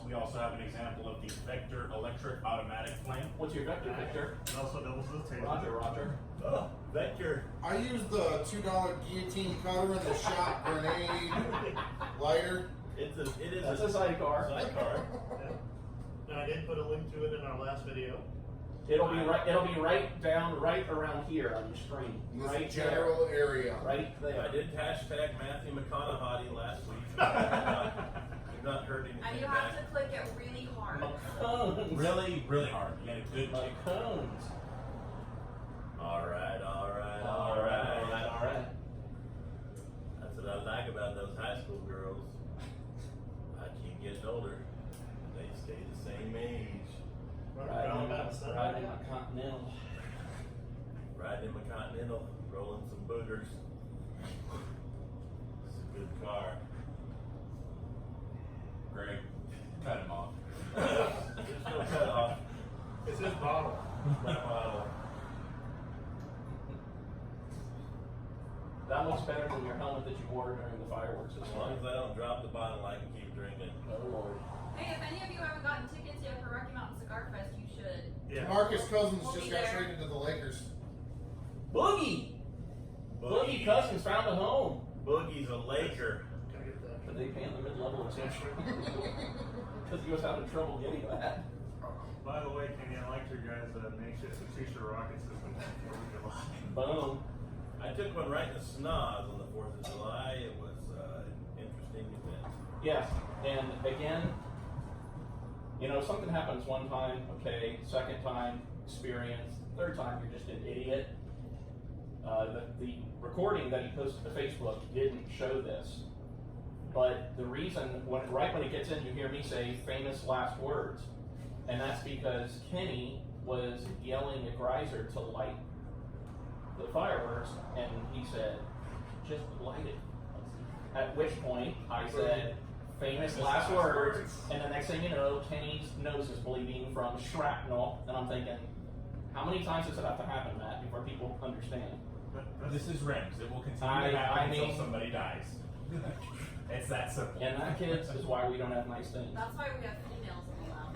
Speaker 5: we also have an example of the Vector electric automatic flame.
Speaker 2: What's your vector, Victor?
Speaker 8: It also doubles as a taser.
Speaker 2: Roger.
Speaker 3: Oh, Vector.
Speaker 6: I used the $2 guillotine cutter in the shop grenade lighter.
Speaker 3: It is
Speaker 2: That's a sidecar.
Speaker 3: Sidecar.
Speaker 7: Yeah. Now I did put a link to it in our last video.
Speaker 2: It'll be right around here on your screen.
Speaker 6: In this
Speaker 2: Right
Speaker 6: general area.
Speaker 2: there. Right
Speaker 3: I
Speaker 2: there.
Speaker 3: did hashtag Matthew McConaughey last week. not heard anything
Speaker 4: And you
Speaker 3: back.
Speaker 4: have to click it really hard.
Speaker 2: McCones.
Speaker 5: Really, really hard. You get a good kick.
Speaker 2: McCones.
Speaker 3: All right. That's what I like about those high school girls. I keep getting older. They stay the same age.
Speaker 2: Riding my Continental.
Speaker 3: Riding in my Continental, rolling some boogers. It's a good car.
Speaker 5: Greg, cut him off.
Speaker 3: There's no cut off.
Speaker 7: It's his bottle.
Speaker 3: My bottle.
Speaker 2: That looks better than your helmet that you wore during the fireworks this
Speaker 3: As long
Speaker 2: morning.
Speaker 3: as I don't drop the bottle, I can keep drinking.
Speaker 2: Oh Lord.
Speaker 4: Hey, if any of you haven't gotten tickets yet for Rocky Mountain Cigar Fest, you should.
Speaker 7: Yeah.
Speaker 6: Marcus Cousins
Speaker 4: We'll
Speaker 6: just
Speaker 4: be
Speaker 6: got
Speaker 4: there.
Speaker 6: traded to the Lakers.
Speaker 2: Boogie! Boogie Cousins found a home.
Speaker 3: Boogie's a Laker.
Speaker 7: Can I get that?
Speaker 2: But they pay him the mid-level extension. Because he was having trouble getting that.
Speaker 8: By the way, Kenny, I liked your guys' makeshift t-shirt rocket system.
Speaker 2: Boom.
Speaker 3: I took one right in the snoz on the 4th of July. It was an interesting event.
Speaker 2: Yes, and again, you know, something happens one time, okay, second time, experience, third time, you're just an idiot. The recording that he posted to Facebook didn't show this, but the reason, right when it gets in, you hear me say famous last words, and that's because Kenny was yelling at Greiser to light the fireworks, and he said, just light it. At which point, I said, famous last words, and the next thing you know, Kenny's nose is bleeding from shrapnel, and I'm thinking, how many times does it have to happen, Matt, before people understand?
Speaker 5: This is Rems. It will continue to happen until somebody dies. It's that simple.
Speaker 2: And that, kids, is why we don't have nice things.
Speaker 4: That's why we have females in the lounge.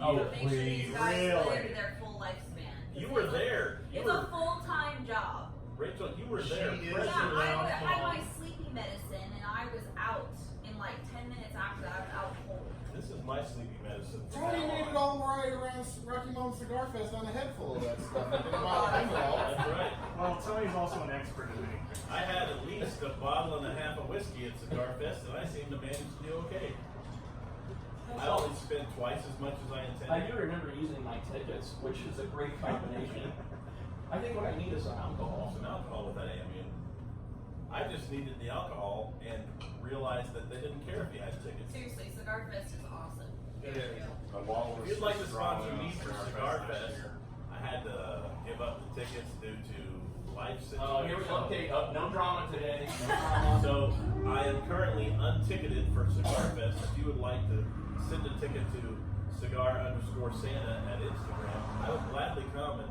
Speaker 5: Oh,
Speaker 4: Make sure these
Speaker 5: please.
Speaker 4: guys
Speaker 8: Really?
Speaker 4: live their full lifespan.
Speaker 3: You were there. You
Speaker 4: It's
Speaker 3: were,
Speaker 4: a full-time job.
Speaker 3: Rachel, you were there.
Speaker 7: She is
Speaker 3: present.
Speaker 4: Yeah,
Speaker 7: around
Speaker 4: I had my
Speaker 7: home.
Speaker 4: sleeping medicine and I was out in like 10 minutes after that. I was out cold.
Speaker 3: This is my sleeping medicine. from
Speaker 6: Tony
Speaker 3: now
Speaker 6: made
Speaker 3: on.
Speaker 6: it all right around Rocky Mountain Cigar Fest on a head full of that stuff. I didn't mind him at all.
Speaker 3: That's right.
Speaker 8: Well, Tony's also an expert in making.
Speaker 3: I had at least a bottle and a half of whiskey at Cigar Fest, and I seemed to manage to do okay. I only spent twice as much as I intended.
Speaker 2: I do remember using my tickets, which is a great combination. I think what I need is some alcohol.
Speaker 3: Some alcohol with that Ambien. I just needed the alcohol and realized that they didn't care if you had tickets.
Speaker 4: Seriously, Cigar Fest is awesome.
Speaker 7: It is.
Speaker 3: If you'd like to sponsor me for Cigar Fest, I had to give up the tickets due to life situations.
Speaker 2: Oh, here we go. Okay, no drama today. No drama.
Speaker 3: So I am currently unticketed for Cigar Fest. If you would like to send a ticket to cigar_Santa at Instagram, I would gladly come and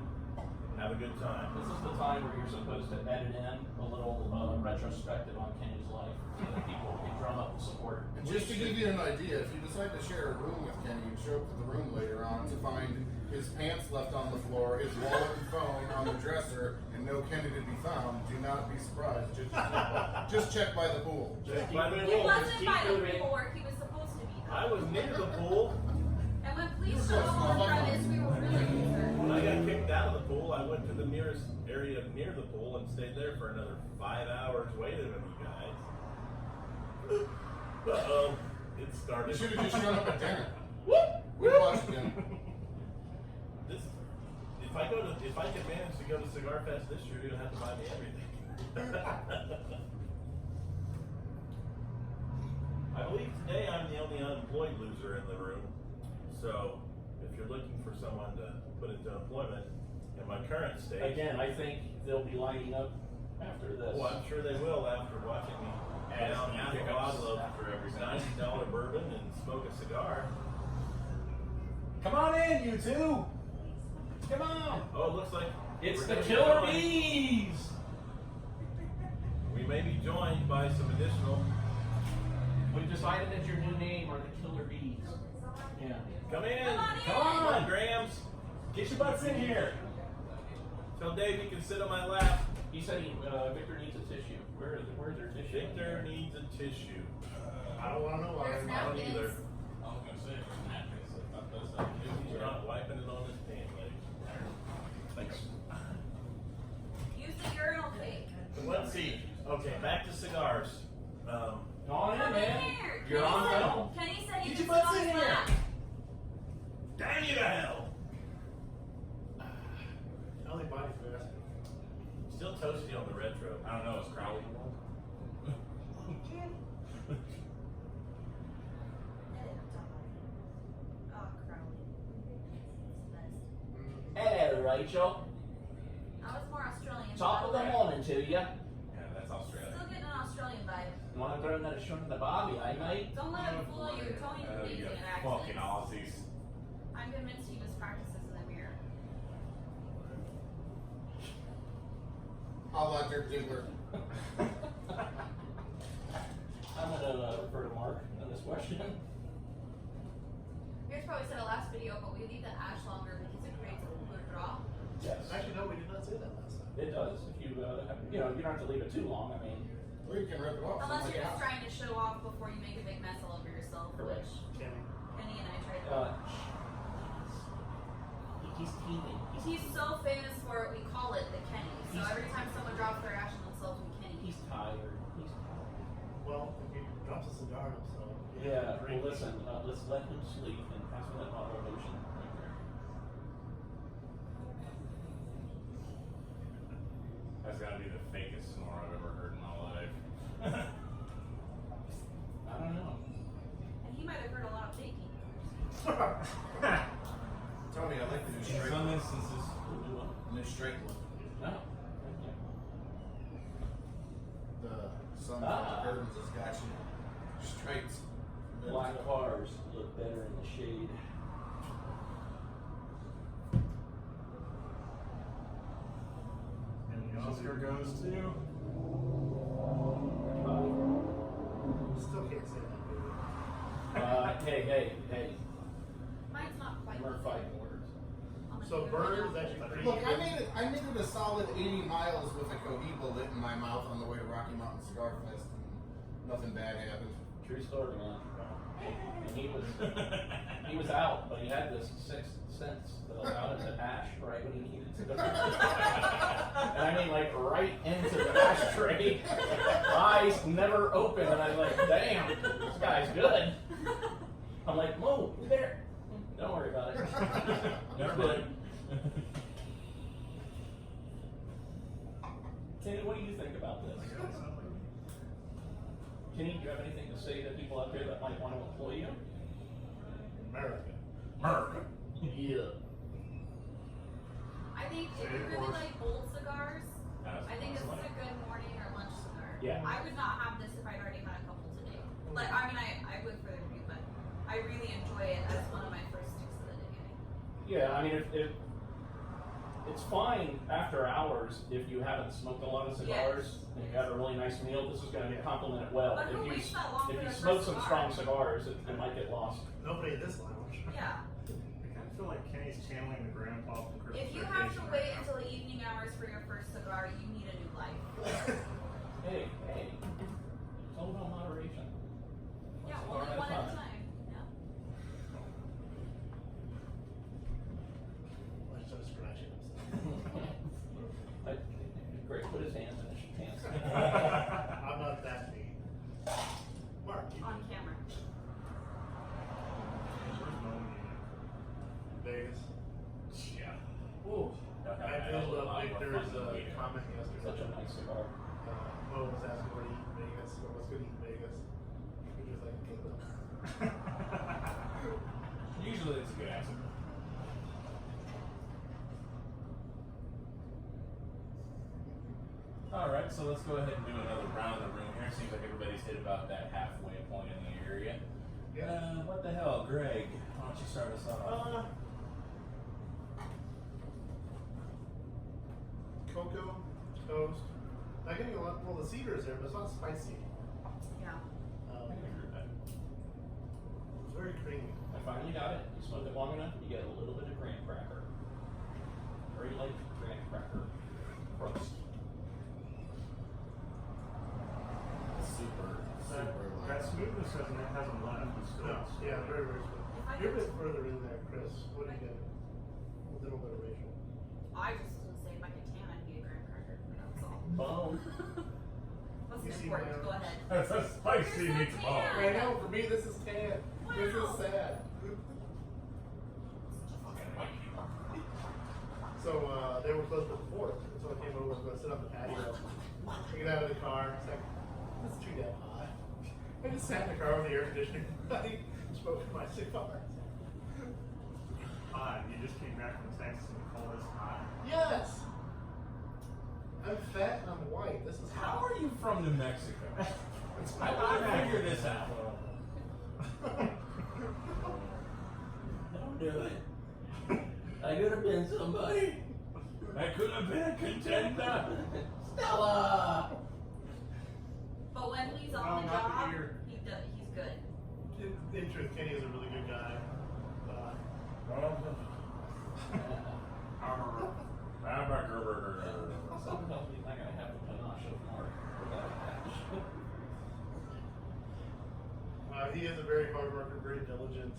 Speaker 3: have a good time.
Speaker 2: This is the time where you're supposed to edit in a little retrospective on Kenny's life so that people can drum up the support.
Speaker 6: And just to give you an idea, if you decide to share a room with Kenny, you show up to the room later on to find his pants left on the floor, his wallet and phone on the dresser, and no Kenny to be found, do not be surprised. Just check by the pool.
Speaker 3: Just by the
Speaker 4: He
Speaker 3: pool.
Speaker 4: wasn't by the
Speaker 2: moving.
Speaker 4: pool where he was supposed to be.
Speaker 3: I was near the pool.
Speaker 4: And when police showed up on the premise, we were really concerned.
Speaker 3: When I got kicked out of the pool, I went to the nearest area near the pool and stayed there for another 5 hours waiting on you guys. Uh-oh, it
Speaker 6: You
Speaker 3: started.
Speaker 6: should have just shown up at dinner. We watched him.
Speaker 3: This, if I can manage to go to Cigar Fest this year, you're gonna have to buy me everything. I believe today I'm the only unemployed loser in the room. So if you're looking for someone to put into employment in my current state,
Speaker 2: Again, I think they'll be lining up after this.
Speaker 3: well, I'm sure they will after watching me down half a bottle of
Speaker 5: after every
Speaker 3: $90 bourbon and smoke a cigar.
Speaker 5: Come on in, you two. Come on.
Speaker 3: Oh, it looks like
Speaker 2: It's
Speaker 3: we're
Speaker 2: the
Speaker 3: gonna be
Speaker 2: Killer
Speaker 3: joined.
Speaker 2: Bees!
Speaker 3: We may be joined by some additional.
Speaker 2: We've decided that your new name are the Killer Bees. Yeah.
Speaker 3: Come in.
Speaker 4: Come on in.
Speaker 3: Come on, Grams.
Speaker 5: Get your butts in here.
Speaker 3: Tell Dave he can sit on my lap.
Speaker 2: He said Victor needs a tissue. Where's their tissue?
Speaker 3: Victor needs a tissue.
Speaker 7: I don't want to know why.
Speaker 4: There's
Speaker 3: I don't
Speaker 4: napkins.
Speaker 3: either.
Speaker 5: I was gonna say there's napkins. I thought those stuff.
Speaker 3: He's not wiping it on his pant leg.
Speaker 2: Thanks.
Speaker 4: Use the urinal cake.
Speaker 3: Let's see. Okay, back to cigars.
Speaker 2: Go on in,
Speaker 4: Come in
Speaker 2: man.
Speaker 4: here.
Speaker 2: You're on
Speaker 4: Kenny
Speaker 2: film. Rachel.
Speaker 4: I was more Australian.
Speaker 2: Top of the morning to you.
Speaker 5: Yeah, that's Australia.
Speaker 4: Still getting an Australian vibe.
Speaker 2: You want to throw another shrimp in the barbie, eh, mate?
Speaker 4: Don't let him fool you. Tony's
Speaker 5: Oh,
Speaker 4: amazing
Speaker 5: you
Speaker 4: at
Speaker 5: fucking
Speaker 4: accents.
Speaker 5: Aussies.
Speaker 4: I'm convinced he just practices in the mirror.
Speaker 6: I'll let Dirk Diggler.
Speaker 2: I'm gonna refer to Mark on this question.
Speaker 4: You guys probably said it last video, but we leave the ash longer because it creates a cooler draw.
Speaker 2: Yes,
Speaker 7: Actually, no, we did not say that last time.
Speaker 2: it does. If you, you know, you don't have to leave it too long. I mean,
Speaker 6: Or you can rip it off.
Speaker 4: Unless
Speaker 6: something
Speaker 4: you're just
Speaker 6: like
Speaker 4: trying to show off before you make a big mess all over yourself,
Speaker 2: Correct.
Speaker 4: which
Speaker 7: Kenny.
Speaker 4: Kenny and I tried to.
Speaker 2: he's teething.
Speaker 4: He's so famous for it, we call it the Kenny. So
Speaker 2: He's-
Speaker 4: every time someone drops their ash on themselves, we Kenny.
Speaker 2: He's tired. He's tired.
Speaker 7: Well, if he drops a cigar on himself.
Speaker 2: Yeah. Well, listen. Let's let him sleep and pass me that bottle of lotion right there.
Speaker 5: That's gotta be the fakest snore I've ever heard in my life.
Speaker 2: I don't know.
Speaker 4: And he might have heard a lot of baking.
Speaker 6: Tony, I like the new
Speaker 5: In
Speaker 6: straight
Speaker 5: some
Speaker 6: one.
Speaker 5: instances,
Speaker 6: New straight one.
Speaker 2: No. Thank you.
Speaker 6: The sun
Speaker 2: Ah.
Speaker 6: curtains has got you straight.
Speaker 2: Black cars look better in the shade.
Speaker 8: And the Oscar goes to.
Speaker 7: Still can't say that, baby.
Speaker 2: Hey.
Speaker 4: Mine's not quite
Speaker 2: We're
Speaker 4: the
Speaker 2: fighting
Speaker 4: same.
Speaker 2: orders.
Speaker 4: On the
Speaker 7: So
Speaker 4: finger
Speaker 7: Bird
Speaker 4: right
Speaker 7: is
Speaker 4: now.
Speaker 7: actually pretty
Speaker 6: Look,
Speaker 7: good.
Speaker 6: I made it a solid 80 miles with a Cohiba lit in my mouth on the way to Rocky Mountain Cigar Fest, and nothing bad happened.
Speaker 2: True story, man. And he was out, but he had this sixth sense that allowed him to ash right when he needed to. And I mean, like right into the ashtray. Eyes never open, and I'm like, damn, this guy's good. I'm like, whoa, you there? Don't worry about it.
Speaker 5: never
Speaker 2: Good.
Speaker 5: mind.
Speaker 2: Kenny, what do you think about this? Kenny, do you have anything to say to people out there that might want to employ you?
Speaker 7: America.
Speaker 5: America.
Speaker 2: Yeah.
Speaker 4: I think if you really like bold cigars, I think this is a good morning or lunch cigar.
Speaker 2: Yeah.
Speaker 4: I would not have this if I'd already had a couple today. Like, I mean, I would for the review, but I really enjoy it as one of my first sticks of the day.
Speaker 2: Yeah, I mean, if it's fine after hours if you haven't smoked a lot of cigars and you have a really nice meal. This is going to complement it well.
Speaker 4: But who waits that long
Speaker 2: If
Speaker 4: for
Speaker 2: you
Speaker 4: their
Speaker 2: smoke
Speaker 4: first
Speaker 2: some
Speaker 4: cigar?
Speaker 2: strong cigars, it might get lost.
Speaker 7: Nobody in this lounge.
Speaker 4: Yeah.
Speaker 8: I kind of feel like Kenny's channeling the grandpa from Christmas
Speaker 4: If you have to
Speaker 8: Vacation
Speaker 4: wait
Speaker 8: right now.
Speaker 4: until the evening hours for your first cigar, you need a new life.
Speaker 2: Hey, it's all about moderation.
Speaker 4: Yeah,
Speaker 2: Cigar
Speaker 4: only
Speaker 2: at a
Speaker 4: one at a
Speaker 2: time.
Speaker 4: time. Yeah.
Speaker 7: I started scratching himself.
Speaker 2: Like, Greg put his hands in his pants.
Speaker 7: I'm not that mean. Mark, you
Speaker 4: On camera.
Speaker 8: Where's Moan
Speaker 7: Vegas.
Speaker 5: Yeah.
Speaker 7: Ooh.
Speaker 5: That
Speaker 7: I
Speaker 5: happened
Speaker 7: pulled
Speaker 5: a lot
Speaker 7: up
Speaker 5: more
Speaker 7: Victor's
Speaker 5: fun than we did.
Speaker 7: comment yesterday.
Speaker 2: Such a nice cigar.
Speaker 7: Mo was asking where to eat in Vegas, or what's good to eat in Vegas. He was like, Kingdom.
Speaker 5: Usually it's a good answer. Alright, so let's go ahead and do another round of the room here. Seems like everybody's hit about that halfway point in the area. What the hell, Greg? Why don't you start us off?
Speaker 7: Cocoa, toast. I'm getting a lot. Well, the cedar is there, but it's not spicy.
Speaker 4: Yeah.
Speaker 2: I can agree with that.
Speaker 7: It's very creamy.
Speaker 2: I finally got it. You smoke it long enough, you get a little bit of graham cracker. Very light graham cracker crust.
Speaker 6: Super
Speaker 8: That
Speaker 6: light.
Speaker 8: smoothness hasn't left. It's still.
Speaker 7: No, yeah, very, very smooth.
Speaker 4: If I
Speaker 7: You're a
Speaker 4: could-
Speaker 7: bit further in there, Chris. What do you get? A little bit of Rachel.
Speaker 4: I just was gonna say if I could tan, I'd be a graham cracker. That's all.
Speaker 2: Boom.
Speaker 4: That's
Speaker 7: You see
Speaker 4: important.
Speaker 7: my
Speaker 4: Go
Speaker 7: arms?
Speaker 4: ahead.
Speaker 5: That's a spicy
Speaker 4: You're so
Speaker 5: meatball.
Speaker 4: tan.
Speaker 7: I know. For me, this is tan. This is
Speaker 4: Wow.
Speaker 7: sad. So they were closed at 4, and so I came over, was going to sit on the patio, get out of the car. It's like, this is too damn hot. I just sat in the car with the air conditioning running, smoking my cigar.
Speaker 8: hot. You just came back from Texas and you call this hot.
Speaker 7: Yes. I'm fat and I'm white. This is
Speaker 5: How
Speaker 7: hot.
Speaker 5: are you from New Mexico? I figure this out.
Speaker 3: Don't do it. I could have been somebody.
Speaker 5: I could have been a contender.
Speaker 3: Stella!
Speaker 4: But when he's
Speaker 8: Oh,
Speaker 4: on the
Speaker 8: not the
Speaker 4: job,
Speaker 8: ear.
Speaker 4: he's good.
Speaker 7: In truth, Kenny is a really good guy.
Speaker 2: Something tells me he's not gonna have the panache of Mark without a
Speaker 7: He is a very hard worker, very diligent.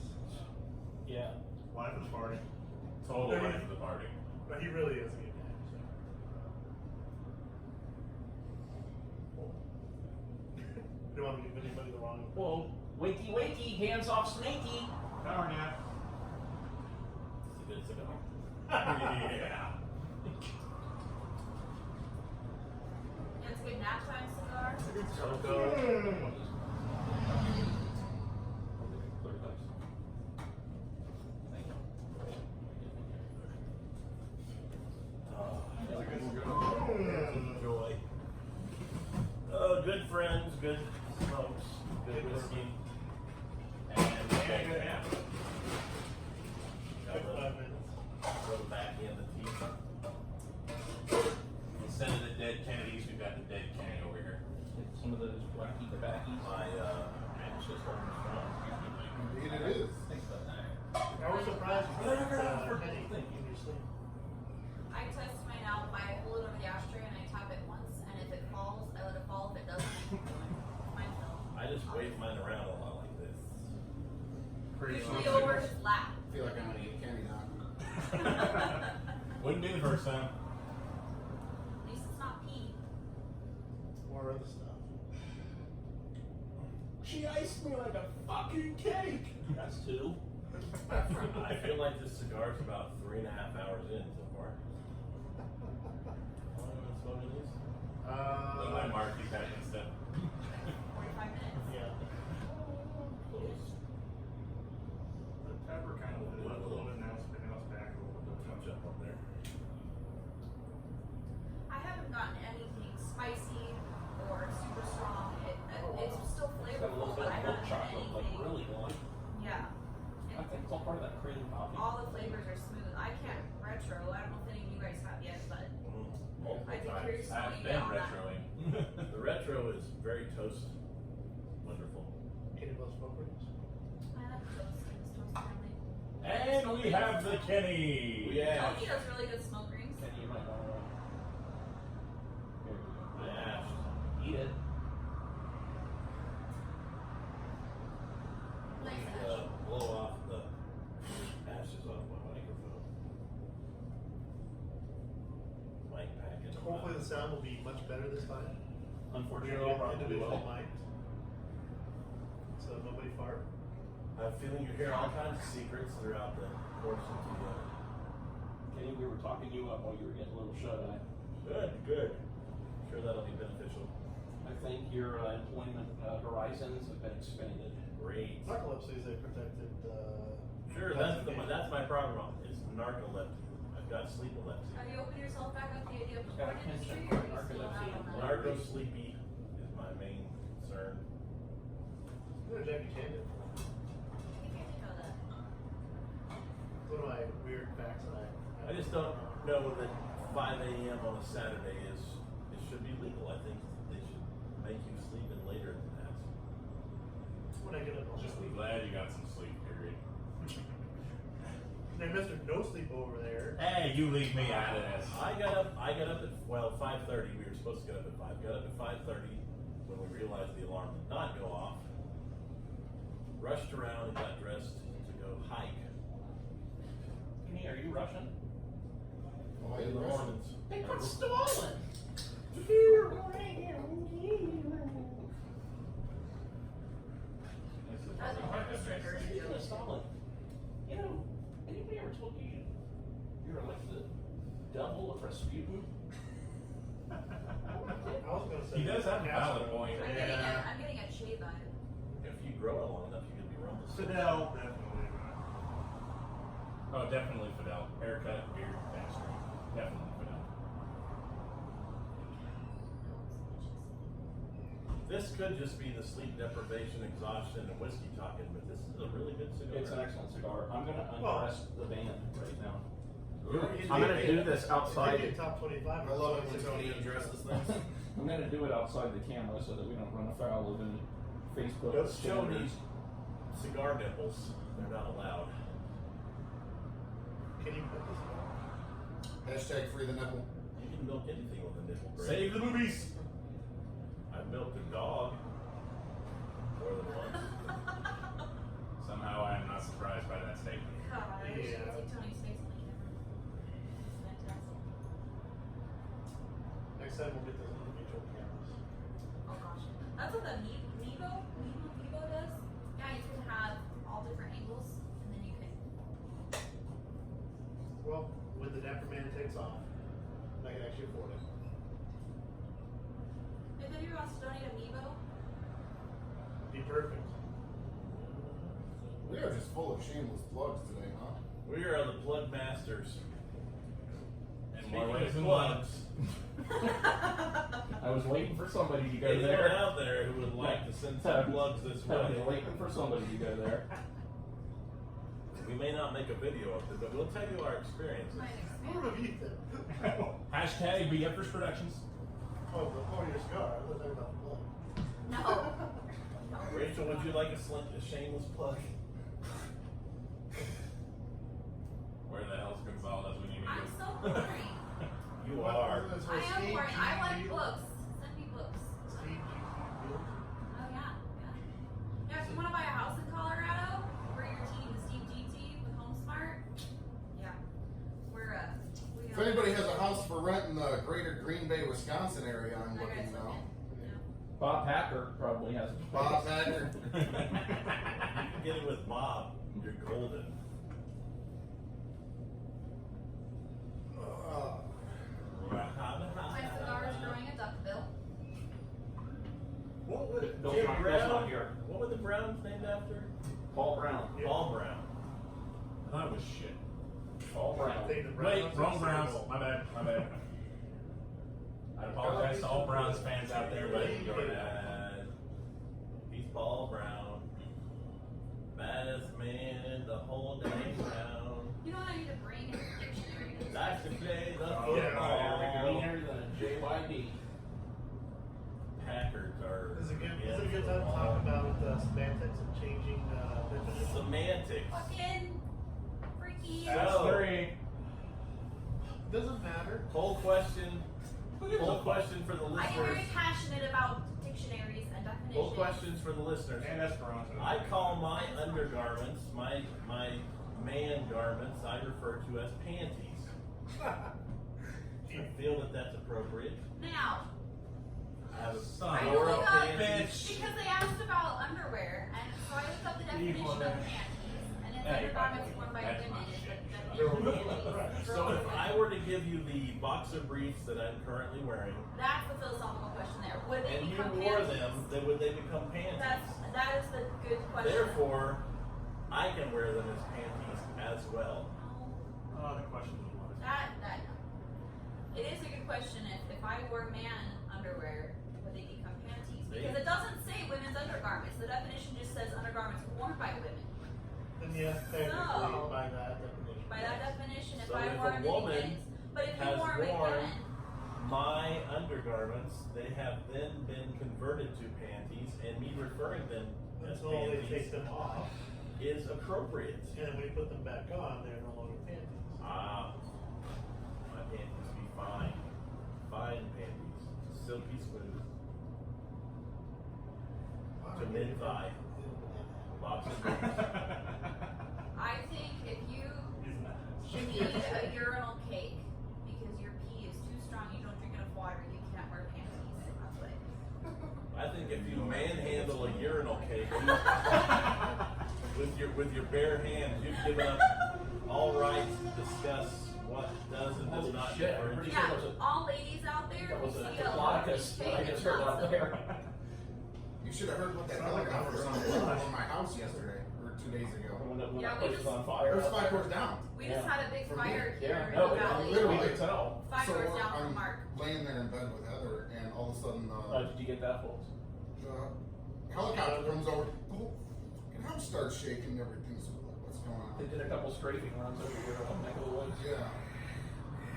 Speaker 2: Yeah.
Speaker 8: Life is party.
Speaker 5: Total life of the party.
Speaker 7: But he really is a good guy. So. Don't want to give anybody the wrong.
Speaker 2: Whoa, wakey, wakey, hands off snaky.
Speaker 8: Darn ya.
Speaker 3: It's a good cigar.
Speaker 5: Yeah.
Speaker 4: It's a good nap time cigar.
Speaker 3: Enjoy. Oh, good friends, good smokes, good whiskey, and good half. Got
Speaker 7: 5 minutes.
Speaker 3: throw back in the teeth.
Speaker 5: Instead of the dead Kennedys, we've got the dead Kenny over here.
Speaker 2: Some of those wacky tobaccos.
Speaker 3: My ashes on the front.
Speaker 6: Indeed it is.
Speaker 7: I was surprised you said Kenny in your sleep.
Speaker 4: I test mine out by I hold it over the ashtray and I tap it once, and if it falls, I let it fall. If it doesn't, I keep going. Mine fell.
Speaker 3: I just wave mine around a lot like this.
Speaker 4: Usually over his lap.
Speaker 6: I feel like I'm gonna eat candy now.
Speaker 5: Wouldn't be the first time.
Speaker 4: At least it's not pee.
Speaker 7: More other stuff.
Speaker 2: She iced me like a fucking cake. That's two.
Speaker 3: I feel like this cigar's about 3.5 hours in so far. How long have you been smoking these?
Speaker 5: Look like Mark, he's had instant.
Speaker 4: 45 minutes.
Speaker 7: Yeah.
Speaker 3: Close.
Speaker 8: The pepper kind of left a little bit, now it's back a little bit.
Speaker 3: Touch up up there.
Speaker 4: I haven't gotten anything spicy or super strong. It's still
Speaker 2: It's got a
Speaker 4: flavorful,
Speaker 2: little bit
Speaker 4: but I
Speaker 2: of milk
Speaker 4: haven't had
Speaker 2: chocolate, like
Speaker 4: anything.
Speaker 2: really one.
Speaker 4: Yeah.
Speaker 2: I think it's all part of that cream coffee.
Speaker 4: All the flavors are smooth. I can't retro. I don't know if any of you guys have yet, but I'd be curious how
Speaker 5: I've
Speaker 4: you
Speaker 5: been
Speaker 4: get on that.
Speaker 5: retroing.
Speaker 3: The retro is very toast wonderful.
Speaker 7: Kenny loves smoke rings.
Speaker 4: I like toast. It's toast friendly.
Speaker 5: And we have the Kenny.
Speaker 3: Yeah.
Speaker 4: Tony does really good smoke rings.
Speaker 2: Kenny, you might want to. Here we go.
Speaker 3: Mashed.
Speaker 2: Eat it.
Speaker 4: Nice
Speaker 3: Let me,
Speaker 4: ash.
Speaker 3: blow off the ashes off my microphone. Mic pack in the
Speaker 7: Hopefully the
Speaker 3: mouth.
Speaker 7: sound will be much better this time.
Speaker 2: Unfortunately,
Speaker 7: We're
Speaker 2: probably
Speaker 7: individually
Speaker 2: will.
Speaker 7: mic'd. So nobody fart.
Speaker 3: I'm feeling you hear all kinds of secrets throughout the course of the
Speaker 2: Kenny, we were talking you up while you were getting a little shut eye.
Speaker 3: Good. Sure that'll be beneficial.
Speaker 2: I think your employment horizons have been expanded.
Speaker 3: Great.
Speaker 7: Narcolepsy is a protected.
Speaker 3: Sure, that's my problem. It's narcolepsy. I've got sleepolepsy.
Speaker 4: Have you opened yourself back up to the idea of the
Speaker 2: Got a
Speaker 4: porn industry,
Speaker 2: penchant
Speaker 4: or
Speaker 2: for
Speaker 4: are you still
Speaker 2: narcolepsy
Speaker 4: out on
Speaker 2: and
Speaker 4: that?
Speaker 3: Narco sleepy is my main concern.
Speaker 7: What did Jackie Chan do?
Speaker 4: I think I did know that.
Speaker 7: One of my weird facts that
Speaker 3: I just don't know that 5 a.m. on a Saturday it should be legal. I think they should make you sleep in later than that.
Speaker 7: When I get up, I'll
Speaker 5: Just
Speaker 7: sleep.
Speaker 5: glad you got some sleep, period.
Speaker 7: Now, Mr. No Sleep over there.
Speaker 5: Hey, you leave me out of this.
Speaker 3: I got up at 5:30. We were supposed to get up at 5. Got up at 5:30 when we realized the alarm did not go off. Rushed around and got dressed to go hike
Speaker 2: Kenny, are you Russian?
Speaker 6: Why
Speaker 3: in the
Speaker 6: Russian?
Speaker 3: Mormons.
Speaker 2: They got stolen.
Speaker 4: That's a hard sticker.
Speaker 2: Speaking of stolen, you know, anybody ever told you you're like the devil of Rasputin?
Speaker 7: I was going to say.
Speaker 5: He does have a valid point.
Speaker 4: I'm getting a shave on it.
Speaker 3: If you grow it long enough, you can be rumbles.
Speaker 8: Fidel, definitely.
Speaker 5: Oh, definitely Fidel. Haircut, beard, dentistry. Definitely Fidel.
Speaker 3: This could just be the sleep deprivation, exhaustion, and whiskey talking, but this is a really good cigar.
Speaker 2: It's an excellent cigar. I'm gonna
Speaker 7: Well-
Speaker 2: undress the band right now.
Speaker 3: Ooh,
Speaker 2: I'm gonna do this
Speaker 7: It's
Speaker 2: outside.
Speaker 7: in top 25.
Speaker 6: I love it when Tony addresses things.
Speaker 2: I'm gonna do it outside the camera so that we don't run afoul of any Facebook.
Speaker 3: Don't show
Speaker 2: standards.
Speaker 3: these cigar nipples. They're not allowed.
Speaker 7: Can you put this on?
Speaker 6: Hashtag free the nipple.
Speaker 3: You can milk anything with a nipple, Brad.
Speaker 5: Save the movies!
Speaker 3: I've milked a dog more than once.
Speaker 5: Somehow I am not surprised by that statement.
Speaker 4: God, I wish you
Speaker 7: Yeah.
Speaker 4: could see Tony's face on the camera. It's fantastic.
Speaker 7: Next time we'll get those individual cameras.
Speaker 4: Oh gosh. That's what the Mevo does. Yeah, you can have all different angles, and then you can.
Speaker 7: Well, when the Dapper Man takes off, I can actually afford it.
Speaker 4: If anybody wants to donate a Mevo,
Speaker 7: Be perfect.
Speaker 6: We are just full of shameless plugs today, huh?
Speaker 3: We are the plug masters.
Speaker 5: And
Speaker 3: Speaking
Speaker 5: more ways
Speaker 3: of
Speaker 5: than
Speaker 3: plugs,
Speaker 2: I was waiting for somebody to go
Speaker 3: anyone
Speaker 2: there.
Speaker 3: out there who would like to send some plugs this
Speaker 2: I was
Speaker 3: way,
Speaker 2: waiting for somebody to go there.
Speaker 3: we may not make a video of it, but we'll tell you our experiences.
Speaker 4: my
Speaker 7: I don't
Speaker 4: experience.
Speaker 7: know if you
Speaker 5: Hashtag BFers Productions.
Speaker 7: Oh, your cigar. I was talking about the plug.
Speaker 4: No.
Speaker 3: Rachel, would you like a shameless plug?
Speaker 5: Where the hell's Gonzalez when you need
Speaker 4: I'm
Speaker 5: him?
Speaker 4: so boring.
Speaker 3: You are.
Speaker 7: That's
Speaker 4: I
Speaker 7: where
Speaker 4: am
Speaker 7: Steve
Speaker 4: boring. I
Speaker 7: G.
Speaker 4: like
Speaker 7: Field-
Speaker 4: books. Send me books.
Speaker 7: Steve G. Field.
Speaker 4: Oh yeah. Yeah, if you want to buy a house in Colorado, we're your team, the Steve G team with HomeSmart. Yeah. We're we
Speaker 6: If anybody has a house for rent in the greater Green Bay, Wisconsin area, I'm
Speaker 4: I got
Speaker 6: looking now.
Speaker 4: something. Yeah.
Speaker 2: Bob Packer probably has a
Speaker 6: Bob Packer.
Speaker 3: You can get it with Bob. You're golden.
Speaker 4: My cigar is growing a duckbill.
Speaker 3: What would
Speaker 2: Bill's
Speaker 3: Jim
Speaker 2: not- Bill's
Speaker 3: Brown?
Speaker 2: not here.
Speaker 3: What were the Browns named after?
Speaker 2: Paul Brown.
Speaker 3: Paul Brown.
Speaker 5: That was shit.
Speaker 2: Paul Brown.
Speaker 7: Take the
Speaker 5: Wait,
Speaker 7: Browns
Speaker 5: wrong
Speaker 7: and
Speaker 5: Browns.
Speaker 7: Super Bowl.
Speaker 5: My bad. My bad. I apologize to all Browns fans out there, but
Speaker 3: He's Paul Brown. Baddest man in the whole dang town.
Speaker 4: You know what I need to bring is a dictionary.
Speaker 3: Likes to play the
Speaker 5: Oh, yeah,
Speaker 3: football.
Speaker 2: Meaner than a JYD.
Speaker 3: Packers are.
Speaker 7: Is it a good time to talk about semantics and changing definitions?
Speaker 3: Semantics.
Speaker 4: Fucking freaky.
Speaker 5: That's
Speaker 3: So-
Speaker 5: 3.
Speaker 7: Doesn't matter.
Speaker 3: Poll question. Poll question for the
Speaker 4: I am
Speaker 3: listeners.
Speaker 4: very passionate about dictionaries and definitions.
Speaker 3: Poll questions for the listeners.
Speaker 5: And Esperanto.
Speaker 3: I call my undergarments, my man garments, I refer to as panties. Do you feel that that's appropriate?
Speaker 4: Now,
Speaker 3: I have a
Speaker 5: Son
Speaker 4: I
Speaker 5: of
Speaker 3: Dora
Speaker 4: looked up
Speaker 3: panties.
Speaker 4: because they asked about underwear, and so I looked up the definition of panties, and it's
Speaker 5: Hey,
Speaker 4: undergarments worn by
Speaker 5: that's
Speaker 4: women
Speaker 5: my
Speaker 4: is
Speaker 5: shit.
Speaker 4: the definition of panties.
Speaker 3: So if I were to give you the boxer briefs that I'm currently wearing,
Speaker 4: That's the philosophical question there. Would they
Speaker 3: and you
Speaker 4: become
Speaker 3: wore
Speaker 4: panties?
Speaker 3: them, then would they become panties?
Speaker 4: That is the good question.
Speaker 3: Therefore, I can wear them as panties as well.
Speaker 4: No,
Speaker 8: Oh, the question's a lot.
Speaker 4: that it is a good question. If I wore man underwear, would they become panties? Because it doesn't say women's undergarments. The definition just says undergarments worn by women.
Speaker 7: And yes, technically,
Speaker 4: So-
Speaker 7: by that definition.
Speaker 4: By that definition, if
Speaker 3: So
Speaker 4: I
Speaker 3: if
Speaker 4: wore
Speaker 3: a
Speaker 4: them,
Speaker 3: woman
Speaker 4: they'd be panties. But if you
Speaker 3: has
Speaker 4: wore them by
Speaker 3: worn
Speaker 4: women,
Speaker 3: my undergarments, they have then been converted to panties, and me referring them as
Speaker 7: Until they take
Speaker 3: panties
Speaker 7: them off,
Speaker 3: is appropriate.
Speaker 7: and then when you put them back on, they're no longer panties.
Speaker 3: Ah, my panties be fine. Fine panties. Silky smooth. To mid-thigh. Boxer briefs.
Speaker 4: I think if you
Speaker 8: He's
Speaker 4: need a urinal cake because your pee is too strong, you don't drink enough water, you can't wear panties. That's what I think.
Speaker 3: I think if you manhandle a urinal cake with your bare hands, you've given up all rights to discuss what does and does
Speaker 2: Holy
Speaker 3: not
Speaker 2: shit, I'm
Speaker 3: differentiate.
Speaker 2: pretty
Speaker 4: Yeah,
Speaker 2: sure that was
Speaker 4: all ladies out there,
Speaker 2: that
Speaker 4: if
Speaker 2: was
Speaker 4: you
Speaker 2: a
Speaker 4: see a large
Speaker 2: Lacus that I
Speaker 4: cake,
Speaker 2: just
Speaker 4: it's
Speaker 2: heard
Speaker 4: not
Speaker 2: out
Speaker 4: silver.
Speaker 2: there.
Speaker 6: You should have heard what that helicopter sounded like over my house yesterday, or 2 2 days ago.
Speaker 2: When the
Speaker 4: Yeah, we
Speaker 2: place was
Speaker 4: just-
Speaker 2: on fire.
Speaker 6: There's 5 doors down.
Speaker 4: We just had a big
Speaker 6: For me.
Speaker 4: fire here in
Speaker 2: No,
Speaker 4: the valley.
Speaker 2: literally, I could tell.
Speaker 4: 5 doors down
Speaker 6: I'm
Speaker 4: from Mark.
Speaker 6: laying there in bed with Heather, and all of a sudden,
Speaker 2: Did you get that, folks?
Speaker 6: the helicopter comes over. The whole fucking house starts shaking and everything. So we're like, what's going on?
Speaker 2: They did a couple strafing runs over here on neck of the woods.
Speaker 6: Yeah.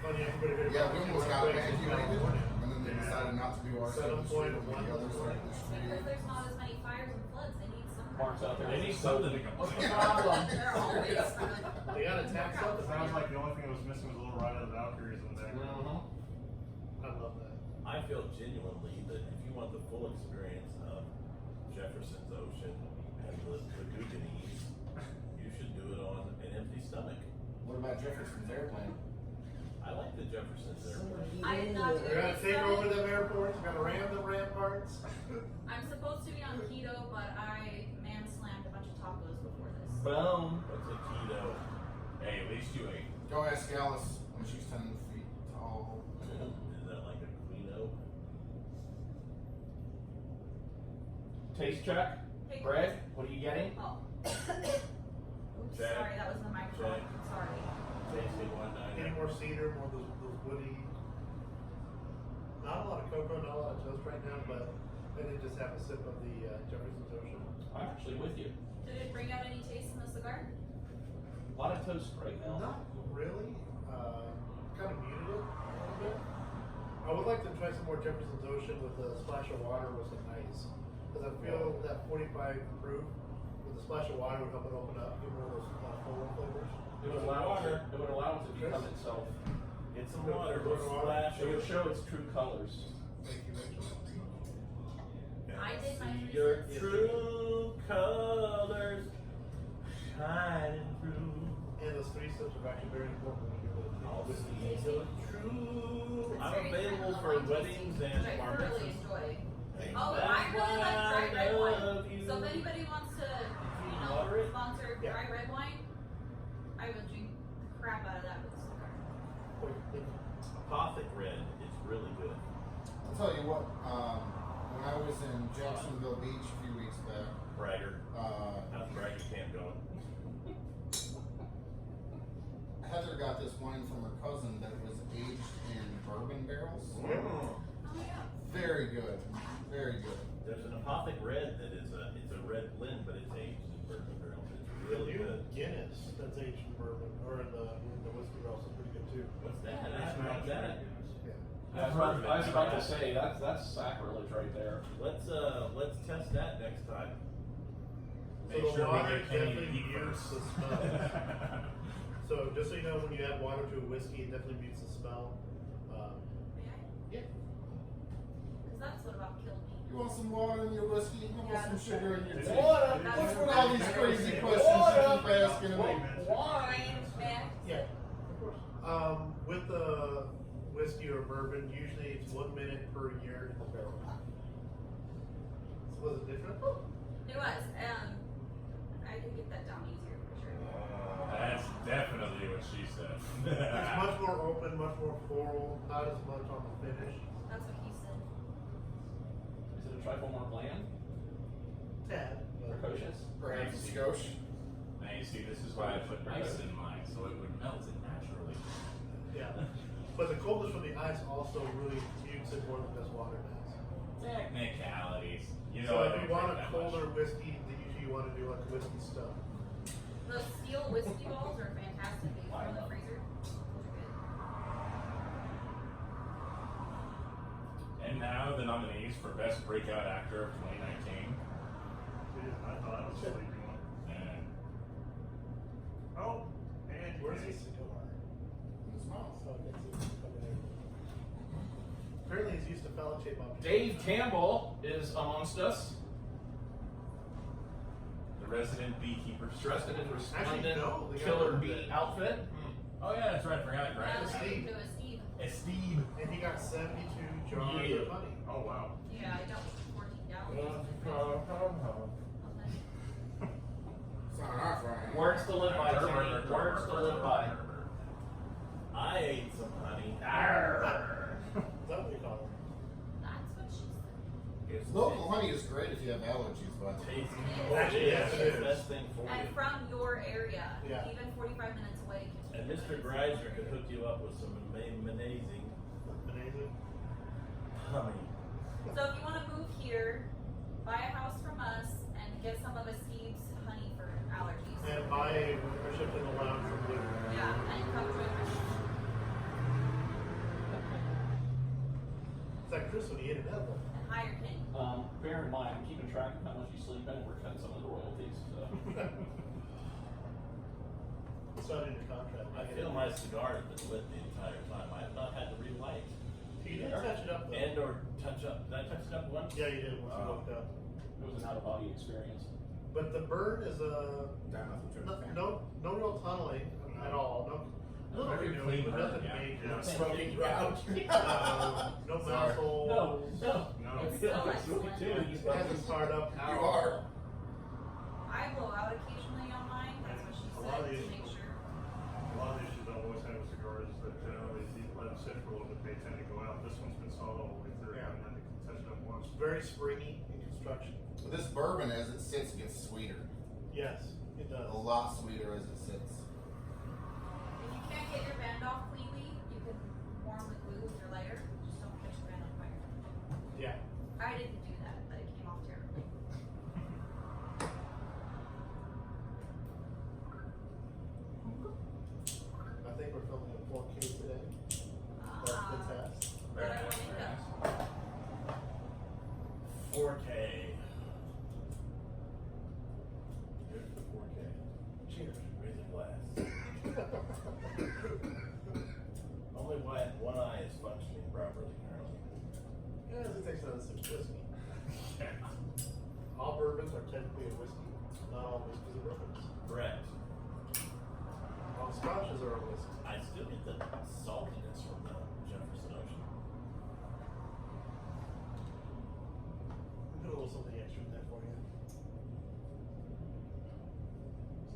Speaker 7: Funny, everybody heard
Speaker 6: Yeah,
Speaker 7: about
Speaker 6: we
Speaker 7: the
Speaker 6: almost
Speaker 7: two
Speaker 6: got
Speaker 7: earthquakes in
Speaker 6: evacuated,
Speaker 7: California.
Speaker 6: and then they decided not to do our side of the street, but the other side of the street.
Speaker 4: Because there's not as many fires and floods, they need some.
Speaker 2: Mark's out there.
Speaker 5: They need something to
Speaker 2: What's
Speaker 5: complain
Speaker 2: the
Speaker 5: about.
Speaker 2: problem?
Speaker 4: They're always running.
Speaker 7: They got a tax up.
Speaker 8: It sounds like the only thing that was missing was a little ride of the Valkyries in the background.
Speaker 2: Mhm.
Speaker 7: I love that.
Speaker 3: I feel genuinely that if you want the full experience of Jefferson's Ocean and the Gueguense, you should do it on an empty stomach.
Speaker 6: What about Jefferson's airplane?
Speaker 3: I like the Jefferson's airplane.
Speaker 4: I did not do
Speaker 7: They're gonna
Speaker 4: this
Speaker 7: take
Speaker 4: study.
Speaker 7: over them airports. They're gonna ram the ramparts.
Speaker 4: I'm supposed to be on keto, but I man slammed a bunch of tacos before this.
Speaker 2: Boom.
Speaker 3: What's a keto?
Speaker 5: Hey, at least you ate.
Speaker 6: Go ask Alice when she's 10 feet tall.
Speaker 3: Is that like a Quino?
Speaker 2: Taste check.
Speaker 4: Hey,
Speaker 2: Greg, what are you getting?
Speaker 4: Oh. Oops,
Speaker 3: Jack.
Speaker 4: sorry, that was the microphone.
Speaker 3: Jack.
Speaker 4: Sorry.
Speaker 3: Tasting 190.
Speaker 7: Any more cedar, more of those woody. Not a lot of cocoa, not a lot of toast right now, but I did just have a sip of the Jefferson's Ocean.
Speaker 2: I'm actually with you.
Speaker 4: Did it bring out any taste in the cigar?
Speaker 2: A lot of toast right now.
Speaker 7: Not really. Kind of muted it a little bit. I would like to try some more Jefferson's Ocean with a splash of water with some ice. Because I feel that 45 proof with a splash of water would help it open up, give more of those full flavors.
Speaker 2: It would allow it. It would allow it to become itself.
Speaker 3: Get some water, go splash
Speaker 2: It would show its true colors.
Speaker 7: Thank you, Rachel.
Speaker 4: I did my
Speaker 3: See your
Speaker 4: research.
Speaker 3: true colors shining through.
Speaker 7: And those 3 sips are actually very important when you do
Speaker 3: I'll
Speaker 7: the
Speaker 3: see your true.
Speaker 4: It's
Speaker 3: I'm
Speaker 4: very
Speaker 3: available
Speaker 4: kind
Speaker 3: for
Speaker 4: of like
Speaker 3: weddings
Speaker 4: tasty,
Speaker 3: and
Speaker 4: which I
Speaker 3: bar
Speaker 4: thoroughly
Speaker 3: mitzvahs.
Speaker 4: enjoy.
Speaker 3: And
Speaker 4: Oh,
Speaker 3: that's
Speaker 4: I really
Speaker 3: why
Speaker 4: like dry red
Speaker 3: I
Speaker 4: wine.
Speaker 3: love you.
Speaker 4: So if anybody wants to,
Speaker 3: Water it?
Speaker 4: sponsor
Speaker 7: Yeah.
Speaker 4: dry red wine, I would drink the crap out of that with a cigar.
Speaker 3: Apothic red is really good.
Speaker 6: I'll tell you what, when I was in Jacksonville Beach a few weeks back,
Speaker 3: Bragger. How's Bragger camp going?
Speaker 6: Heather got this wine from her cousin that was aged in bourbon barrels.
Speaker 3: Mm.
Speaker 4: Oh yeah.
Speaker 6: Very good. Very good.
Speaker 3: There's an apothic red that is it's a red blend, but it's aged in bourbon barrels. It's really good.
Speaker 7: Guinness, that's aged in bourbon, or in the whiskey barrels, is pretty good too.
Speaker 3: What's that?
Speaker 8: That's
Speaker 3: I haven't
Speaker 8: not
Speaker 3: had that.
Speaker 7: Yeah.
Speaker 2: I was about to say that's sacrilege right there.
Speaker 3: Let's test that next time.
Speaker 5: Make
Speaker 7: So the
Speaker 5: sure we
Speaker 7: water
Speaker 5: get Kenny to
Speaker 7: definitely
Speaker 5: eat
Speaker 7: mutes
Speaker 5: first.
Speaker 7: the smell. So just so you know, when you add water to a whiskey, it definitely mutes the smell.
Speaker 4: May I?
Speaker 7: Yeah.
Speaker 4: Because that's what about killed me.
Speaker 6: You want some water in your whiskey? You want some sugar in your tea?
Speaker 8: Water.
Speaker 6: What's with all these crazy questions you keep asking me?
Speaker 4: Wine, man.
Speaker 7: Yeah. Of course. With the whiskey or bourbon, usually it's 1 minute per year in the barrel. So was it different?
Speaker 4: It was. I can get that down easier for sure.
Speaker 5: That's definitely what she said.
Speaker 7: It's much more open, much more floral, not as much on the finish.
Speaker 4: That's what he said.
Speaker 2: Is it a trifle more bland?
Speaker 7: Tad. but-
Speaker 2: Precocious?
Speaker 6: Perhaps a skosh.
Speaker 5: Now you see, this is why I put ice in mine, so it would melt it naturally.
Speaker 7: Yeah. But the coldness from the ice also really mutes it more than just water does.
Speaker 5: Technicalities. You know,
Speaker 7: So
Speaker 5: I
Speaker 7: if
Speaker 5: don't
Speaker 7: you want
Speaker 5: drink
Speaker 7: a
Speaker 5: that
Speaker 7: colder
Speaker 5: much.
Speaker 7: whiskey, then usually you want to do like a whiskey stuff.
Speaker 4: The steel whiskey balls are fantastic. They throw in the freezer. Those are good.
Speaker 5: And now the nominees for Best Breakout Actor of 2019.
Speaker 8: Dude, I thought I was a sleepy one.
Speaker 5: And
Speaker 8: Oh, and
Speaker 7: Where's the cigar?
Speaker 6: In his mouth.
Speaker 7: So I can see it coming in. Apparently he's used to pellet shape objects.
Speaker 2: Dave Campbell is amongst us,
Speaker 5: the resident beekeeper.
Speaker 2: dressed in his resplendent
Speaker 7: no, they got
Speaker 2: killer
Speaker 7: rid of
Speaker 2: bee
Speaker 7: it.
Speaker 2: outfit.
Speaker 5: Oh yeah, that's right. I forgot.
Speaker 4: Yeah,
Speaker 5: Right.
Speaker 7: Steve.
Speaker 4: to a Steve.
Speaker 5: It's Steve.
Speaker 7: And he got 72 jars
Speaker 2: Yeah.
Speaker 7: of honey.
Speaker 8: Oh wow.
Speaker 4: Yeah, I dealt with 14 gallons.
Speaker 6: It's not our Friday.
Speaker 2: Words to live by, Kenny. Words to live by.
Speaker 3: I ate some honey.
Speaker 2: Arr.
Speaker 7: Is that what you call it?
Speaker 4: That's what she said.
Speaker 3: It's
Speaker 6: Local honey is great if you have allergies, but
Speaker 3: Tasty.
Speaker 7: Actually, yes, it
Speaker 3: That's
Speaker 7: is.
Speaker 3: the best thing for
Speaker 4: And
Speaker 3: you.
Speaker 4: from your area,
Speaker 7: Yeah.
Speaker 4: even 45 minutes away.
Speaker 3: And Mr. Greiser could hook you up with some amazing
Speaker 7: Amazing.
Speaker 3: honey.
Speaker 4: So if you want to move here, buy a house from us, and get some of Steve's honey for allergies.
Speaker 7: And buy a membership in the lounge from Blue.
Speaker 4: Yeah, and come join us.
Speaker 7: It's like Chris when he ate an edible.
Speaker 4: And hire Kenny.
Speaker 2: Bear in mind, I'm keeping track of how much you sleep in, and we're cutting some of the royalties. So.
Speaker 7: It's not in your contract.
Speaker 3: I feel my cigar has been lit the entire time. I have not had to relight.
Speaker 7: You didn't touch it up though.
Speaker 3: And or touch up. Did I touch it up once?
Speaker 7: Yeah, you did once you woke up.
Speaker 2: It was an out-of-body experience.
Speaker 7: But the burn is a no real tunneling at all. No
Speaker 5: Very
Speaker 7: renewing,
Speaker 5: clean
Speaker 7: but
Speaker 5: burn,
Speaker 7: nothing
Speaker 5: yeah.
Speaker 7: major.
Speaker 6: Yeah, smoking you out.
Speaker 7: No mouth holes.
Speaker 8: No.
Speaker 4: It's still excellent.
Speaker 7: It hasn't fired up.
Speaker 6: You are.
Speaker 4: I blow out occasionally on mine. That's what she
Speaker 8: A lot of
Speaker 4: said to
Speaker 8: these-
Speaker 4: make sure.
Speaker 8: A lot of the issues I've always had with cigars is that generally if you let them sit for a little bit, they tend to go out. This one's been solid all the way through.
Speaker 7: Yeah.
Speaker 8: I haven't had to touch it up once.
Speaker 7: Very springy in construction.
Speaker 6: This bourbon, as it sits, gets sweeter.
Speaker 7: Yes, it does.
Speaker 6: A lot sweeter as it sits.
Speaker 4: If you can't get your band off cleanly, you can warm the glue with your lighter. Just don't catch your band on fire.
Speaker 7: Yeah.
Speaker 4: I didn't do that, but it came off terribly.
Speaker 7: I think we're filming a 4K today. That's the test.
Speaker 4: But I went in though.
Speaker 3: 4K. Here's the 4K.
Speaker 7: Cheers.
Speaker 3: Raise a glass. Only one eye is functioning properly currently.
Speaker 7: Yeah, it takes another sip of whiskey. All bourbons are technically a whiskey. Not all whiskeys are bourbons.
Speaker 3: Correct.
Speaker 7: All scotches are a whiskey.
Speaker 3: I still get the saltiness from the Jefferson Ocean.
Speaker 7: Put a little something extra in there for you.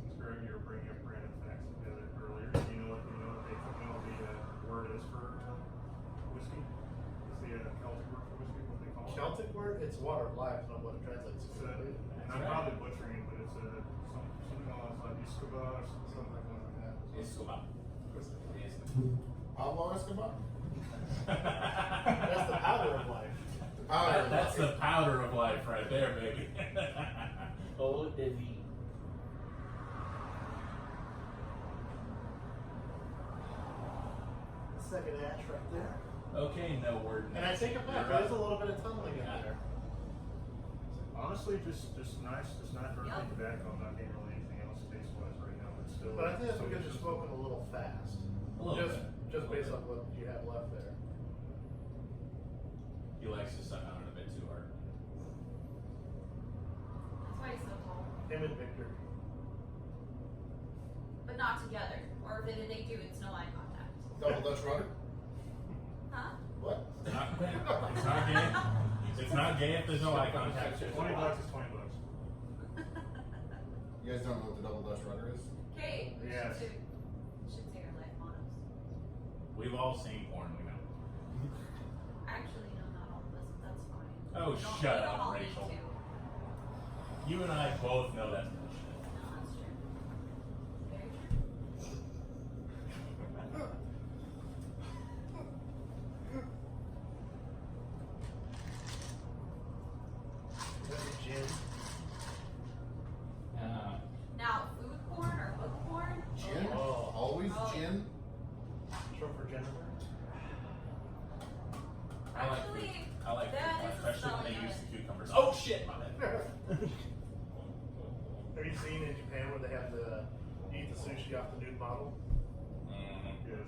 Speaker 8: Since Greg, you were bringing up random facts earlier, do you know what the word is for whiskey? Is the Celtic word for whiskey what they call it?
Speaker 7: Celtic word? It's water of life, not what it translates
Speaker 8: It's
Speaker 7: to.
Speaker 8: and I'm probably butchering it, but it's something along those lines, Escobar, something like that.
Speaker 5: Escobar.
Speaker 6: Pablo Escobar?
Speaker 7: That's the powder of life.
Speaker 6: Powder.
Speaker 5: That's the powder of life right there, baby.
Speaker 2: Oh, Divvy.
Speaker 7: Second ash right there.
Speaker 5: Okay, no word.
Speaker 7: And I take it back. There's a little bit of tumbling in there.
Speaker 8: Honestly, just nice, just not very
Speaker 4: Yep.
Speaker 8: tobacco. I'm not getting really anything else taste wise right now, but still.
Speaker 7: But I think that's
Speaker 8: still
Speaker 7: because you're
Speaker 8: just-
Speaker 7: smoking a little fast.
Speaker 5: A little
Speaker 7: just
Speaker 5: bit.
Speaker 7: just based on what you have left there.
Speaker 5: He likes to suck on it a bit too hard.
Speaker 4: That's why he's so tall.
Speaker 7: Him and Victor.
Speaker 4: But not together. Or if they do, it's no eye contact.
Speaker 6: Double Dutch rudder?
Speaker 4: Huh?
Speaker 6: What?
Speaker 5: It's not gay. It's not gay if there's no eye contact.
Speaker 8: $20 is $20.
Speaker 6: You guys don't know what the double Dutch rudder is?
Speaker 4: Okay, we
Speaker 8: Yes.
Speaker 4: should say our life mottos.
Speaker 5: We've all seen porn, we know.
Speaker 4: Actually, no, not all of us, but that's fine.
Speaker 5: Oh,
Speaker 4: We don't-
Speaker 5: shut
Speaker 4: we don't
Speaker 5: up,
Speaker 4: all need
Speaker 5: Rachel.
Speaker 4: to.
Speaker 5: You and I both know that's bullshit.
Speaker 4: No, that's true. Very true.
Speaker 7: Is that your gin?
Speaker 4: Now, food porn or book porn?
Speaker 6: Gin?
Speaker 7: Oh.
Speaker 6: Always
Speaker 4: Oh.
Speaker 6: gin?
Speaker 7: Short for Jennifer?
Speaker 5: I like
Speaker 4: Actually,
Speaker 5: food. I like
Speaker 4: that
Speaker 5: food,
Speaker 4: is a
Speaker 5: especially when
Speaker 4: spelling
Speaker 5: they use
Speaker 4: of
Speaker 5: the cucumbers. Oh shit, my bad.
Speaker 7: Have you seen in Japan where they have the eat the sushi off the nude model?
Speaker 8: Yes,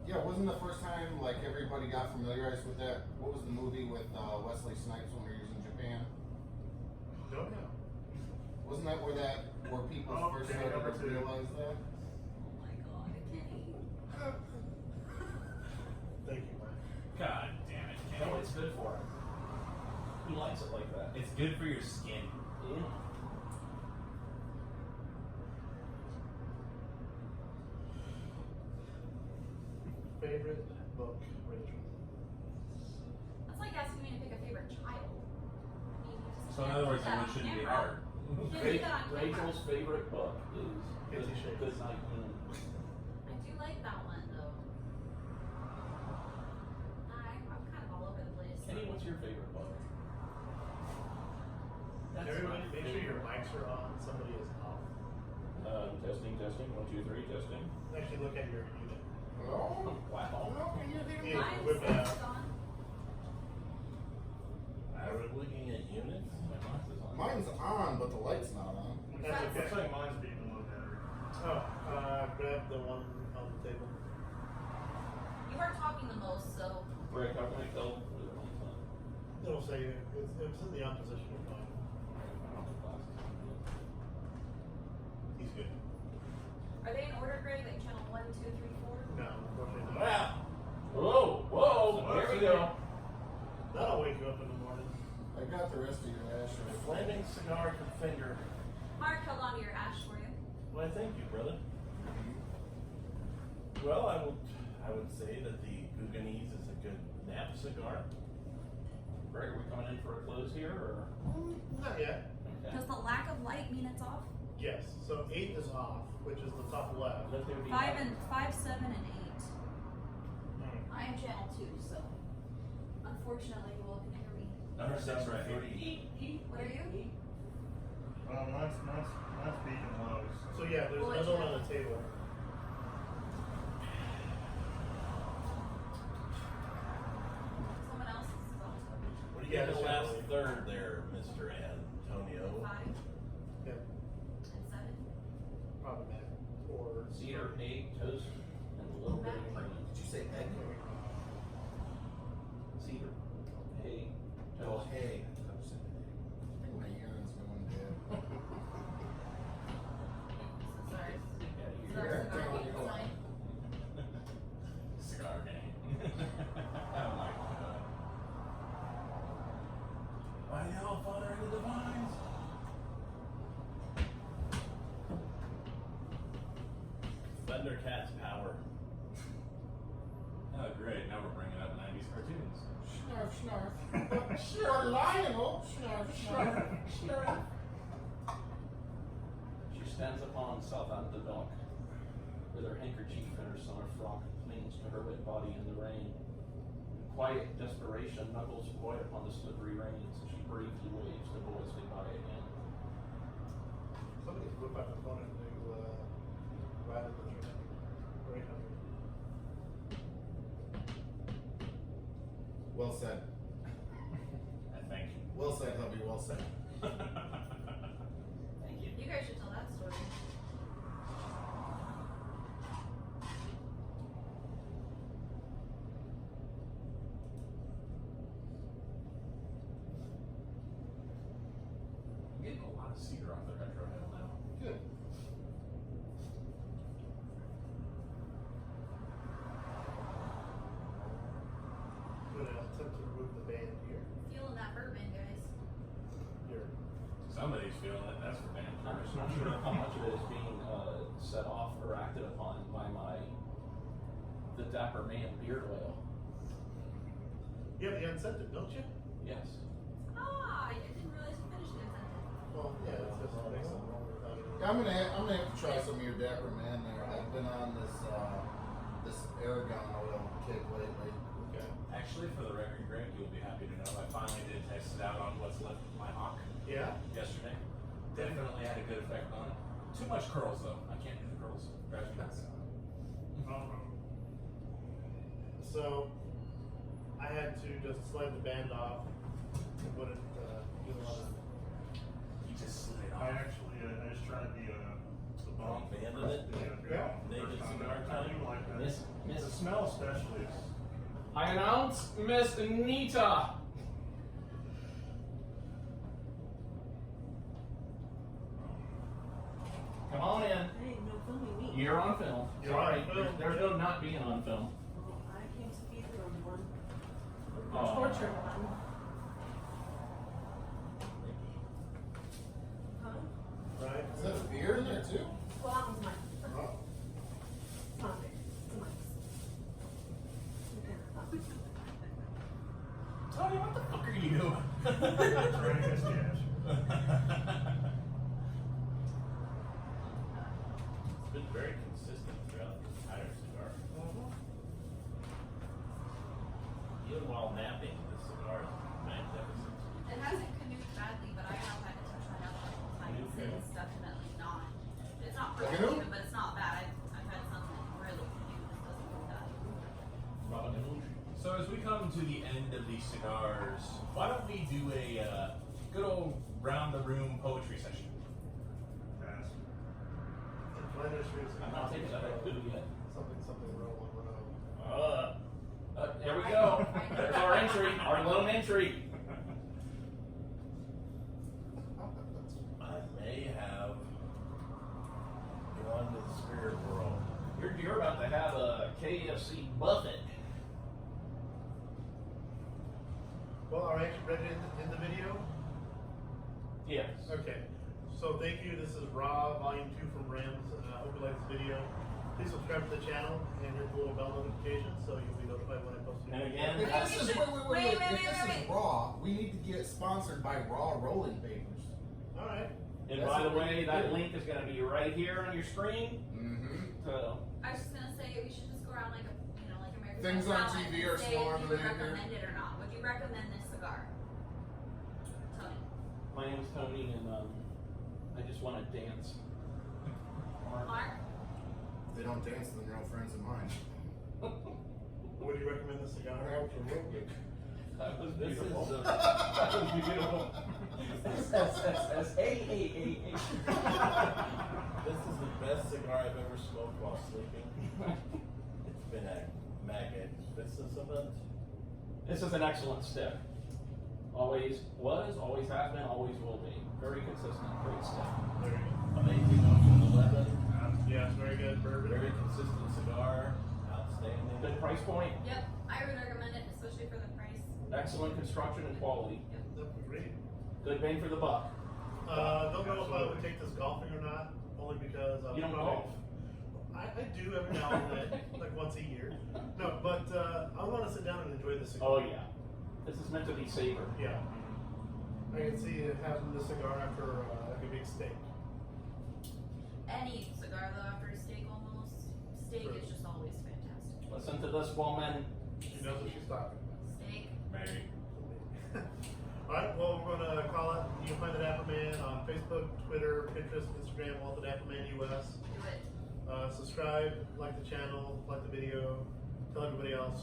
Speaker 6: Yeah, wasn't the first time like everybody got familiarized with that? What was the movie with Wesley Snipes when we were using Japan?
Speaker 7: Don't know.
Speaker 6: Wasn't that where people
Speaker 8: Oh,
Speaker 6: first
Speaker 8: okay,
Speaker 6: started
Speaker 8: number
Speaker 6: to
Speaker 8: two.
Speaker 6: realize that?
Speaker 4: Oh my god, Kenny.
Speaker 7: Thank you, Mike.
Speaker 5: God damn it,
Speaker 2: No,
Speaker 5: Kenny.
Speaker 2: it's good for him. He likes it like that.
Speaker 5: It's good for your skin.
Speaker 2: Yeah.
Speaker 7: Favorite book, Rachel?
Speaker 4: That's like asking me to pick a favorite child.
Speaker 5: So in other words, it shouldn't be hard.
Speaker 2: Rachel's favorite book is
Speaker 7: Fifty Shades.
Speaker 2: Good Night Moon.
Speaker 4: I do like that one though. I'm kind of all over the place.
Speaker 2: Kenny, what's your favorite book?
Speaker 7: Everybody, make sure your mics are on. Somebody is off.
Speaker 2: Testing, 1, 2, 3, testing.
Speaker 7: Actually, look at your unit.
Speaker 6: Oh,
Speaker 2: Wow.
Speaker 7: Yeah,
Speaker 4: Mine's
Speaker 7: with,
Speaker 4: on.
Speaker 3: Are we looking at units?
Speaker 6: mine's on, but the light's not on.
Speaker 7: That's okay.
Speaker 8: Looks like mine's being low battery.
Speaker 7: Oh, grab the one on the table.
Speaker 4: You are talking the most, so.
Speaker 2: Rick, how can I tell where the one's on?
Speaker 7: It'll say it's in the on position of mine.
Speaker 2: He's good.
Speaker 4: Are they in order, Greg? Like channel 1, 2, 3, 4?
Speaker 7: No, unfortunately not.
Speaker 2: Wow. Whoa, here we go.
Speaker 7: That'll wake you up in the morning.
Speaker 6: I got the rest of your ash.
Speaker 3: A flaming cigar finger.
Speaker 4: Mark held on to your ash for you.
Speaker 3: Why, thank you, brother. Well, I would say that the Gueguense is a good nap cigar.
Speaker 2: Greg, are we coming in for a close here, or?
Speaker 7: Not yet.
Speaker 2: Okay.
Speaker 4: Does the lack of light mean it's off?
Speaker 7: Yes. So 8 is off, which is the top left.
Speaker 2: Let there be
Speaker 4: 5, 7, and 8. I am channel 2, so unfortunately you all can hear me.
Speaker 5: Number 6 right here.
Speaker 4: What are you?
Speaker 8: Mine's beating lows.
Speaker 7: So yeah, there's
Speaker 4: Well,
Speaker 7: another one on the table.
Speaker 4: Someone else is on.
Speaker 3: What do you
Speaker 7: Yeah,
Speaker 3: get the
Speaker 7: that's
Speaker 3: last
Speaker 7: right.
Speaker 3: third there, Mr. Antonio?
Speaker 4: 5
Speaker 7: Yeah,
Speaker 4: and 7.
Speaker 7: problematic. Or
Speaker 2: Cedar, 8, toast, and a little bit of cream.
Speaker 6: Did you say egg?
Speaker 2: Cedar, hay,
Speaker 6: Oh,
Speaker 2: toast.
Speaker 6: hey. I think my urine's going dead.
Speaker 4: Sorry.
Speaker 2: Yeah,
Speaker 4: Sorry,
Speaker 6: Yeah,
Speaker 4: cigar
Speaker 6: totally.
Speaker 4: game sign.
Speaker 5: Cigar game. Oh my god. Why the hell, Father in the Divines?
Speaker 3: Thundercats power.
Speaker 5: Oh great, now we're bringing up 90s cartoons.
Speaker 6: Snarf, snarf. Sure, Lionel. Snarf, snarf. Snarf.
Speaker 2: She stands upon Southampton dock, with her handkerchief and her summer frock clings to her wet body in the rain. In quiet desperation, knuckles void upon the slippery reins, as she briefly waves the boys goodbye again.
Speaker 7: somebody whip out the phone and do ride at the 300 or 800.
Speaker 6: Well said.
Speaker 5: Thank you.
Speaker 6: Well said, hubby. Well said.
Speaker 2: Thank you.
Speaker 4: You guys should tell that story.
Speaker 5: I'm getting a lot of cedar off the retro hill now.
Speaker 7: Good. I'm gonna attempt to remove the band here.
Speaker 4: Feeling that bourbon, guys.
Speaker 7: Here.
Speaker 5: Somebody's feeling it, that's for damn
Speaker 2: I'm just
Speaker 5: sure.
Speaker 2: not sure how much of it is being set off or acted upon by the Dapper Man beard oil.
Speaker 7: You have the unscented, don't you?
Speaker 2: Yes.
Speaker 4: Ah, I didn't realize you finished it.
Speaker 7: Well, yeah, it's just makes them wrong without it.
Speaker 6: Yeah, I'm gonna have to try some of your Dapper Man there. I've been on this Aragon oil kick lately.
Speaker 7: Okay.
Speaker 5: Actually, for the record, Greg, you'll be happy to know I finally did test it out on what's left of my hawk
Speaker 7: Yeah?
Speaker 5: yesterday. Definitely had a good effect on it. Too much curls though. I can't do the curls. Drives me nuts.
Speaker 7: So, I had to just slide the band off. It wouldn't do a lot of.
Speaker 5: You just slid it
Speaker 8: I
Speaker 5: off.
Speaker 8: actually, I just tried the bomb.
Speaker 3: Abandoned it?
Speaker 7: Yeah.
Speaker 3: Naked
Speaker 8: First time
Speaker 3: cigar
Speaker 8: I
Speaker 3: time?
Speaker 8: do like that.
Speaker 2: Miss
Speaker 8: The smell especially is.
Speaker 2: I announce Miss Nita. Come on in.
Speaker 9: Hey, no filming me.
Speaker 2: You're on film.
Speaker 7: You're
Speaker 2: Sorry,
Speaker 7: on film.
Speaker 2: there's no not being on film.
Speaker 9: Well, I came to feed from one.
Speaker 2: Aw.
Speaker 9: Torture one. Huh?
Speaker 7: Right?
Speaker 6: Is that a beer in there too?
Speaker 9: Well, that was mine.
Speaker 6: Oh.
Speaker 9: It's not big. It's mine. Okay.
Speaker 5: Tony, what the fuck are you doing?
Speaker 8: Trying to catch the ash.
Speaker 3: It's been very consistent throughout the entire cigar. Even while napping, the cigar is magnificent.
Speaker 4: It hasn't canoed badly, but I have had to touch my nose a couple times.
Speaker 3: Canoe?
Speaker 4: It's definitely not. It's not
Speaker 6: Canoe?
Speaker 4: perfect, even, but it's not bad. I've had something really canoe that doesn't do that.
Speaker 5: So as we come to the end of these cigars, why don't we do a good old round the room poetry session?
Speaker 8: Pass.
Speaker 2: I'm not taking that at two yet.
Speaker 7: Something roll on row.
Speaker 2: There we go. There's our entry, our lone entry.
Speaker 3: I may have gone to the spirit world.
Speaker 2: You're about to have a KFC buffet.
Speaker 7: Well, are you ready in the video?
Speaker 2: Yes.
Speaker 7: Okay. So thank you. This is Raw Volume 2 from Rems. I hope you like this video. Please subscribe to the channel and hit the little bell notification so you'll be notified when I post it.
Speaker 2: And again,
Speaker 6: If this is,
Speaker 4: Wait,
Speaker 6: if this is raw, we need to get sponsored by Raw Rolling Papers.
Speaker 7: All right.
Speaker 2: and by the way, that link is going to be right here on your screen.
Speaker 6: Mm-hmm.
Speaker 2: So,
Speaker 4: I was just gonna say we should just go around like like American
Speaker 6: Things
Speaker 4: Idol
Speaker 6: on
Speaker 4: style
Speaker 6: TV
Speaker 4: and
Speaker 6: are
Speaker 4: say
Speaker 6: smaller
Speaker 4: if you
Speaker 6: than
Speaker 4: would
Speaker 6: they do.
Speaker 4: recommend it or not. Would you recommend this cigar? Tony.
Speaker 2: my name's Tony, and I just want to dance.
Speaker 4: Mark?
Speaker 6: If they don't dance, then they're all friends of mine.
Speaker 7: Would you recommend this cigar?
Speaker 6: Absolutely.
Speaker 2: That was
Speaker 3: This
Speaker 2: beautiful.
Speaker 3: is
Speaker 2: That was beautiful. Hey.
Speaker 3: this is the best cigar I've ever smoked while sleeping. It's been a magnificent.
Speaker 2: This is an excellent stick. Always was, always has been, always will be. Very consistent, great stick.
Speaker 7: There you go.
Speaker 3: Amazing Ocean 11.
Speaker 7: Yeah, it's very good. Bourbon.
Speaker 3: Very consistent cigar. Outstanding.
Speaker 2: Good price point,
Speaker 4: Yep, I would recommend it, especially for the price.
Speaker 2: excellent construction and quality.
Speaker 7: Yep, great.
Speaker 2: Good bang for the buck.
Speaker 7: Don't know if I would take this golfing or not, only because
Speaker 2: You don't golf.
Speaker 7: I do every now and then, like once a year. No, but I want to sit down and enjoy the cigar.
Speaker 2: Oh yeah. This is meant to be savor.
Speaker 7: Yeah. I can see it having the cigar after like a big steak.
Speaker 4: Any cigar though after a steak almost. Steak is just always fantastic.
Speaker 2: Listen to this woman.
Speaker 7: She knows what she's talking about.
Speaker 4: Steak.
Speaker 5: Maybe.
Speaker 7: Alright, well, we're going to call it. You can find the Dapper Man on Facebook, Twitter, Pinterest, Instagram, all the Dapper Man US.
Speaker 4: Do it.
Speaker 7: Subscribe, like the channel, like the video, tell everybody else.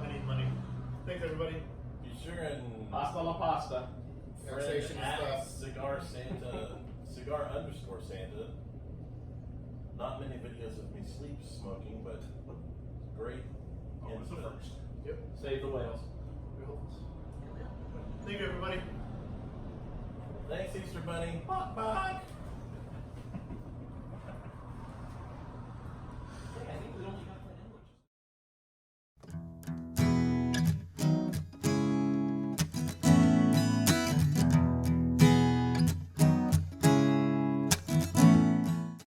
Speaker 7: I need money. Thanks, everybody.
Speaker 3: Be sure and
Speaker 2: Hasta la pasta.
Speaker 6: Taxation and
Speaker 3: at
Speaker 6: stuff.
Speaker 3: Cigar Santa, cigar_Santa. Not many videos of me sleep smoking, but great.
Speaker 8: Always the
Speaker 3: input.
Speaker 8: first.
Speaker 7: Yep.
Speaker 2: Save the whales.
Speaker 7: We hope this.
Speaker 4: Do it.
Speaker 7: Thank you, everybody.
Speaker 3: Thanks, Easter Bunny.
Speaker 2: Bye.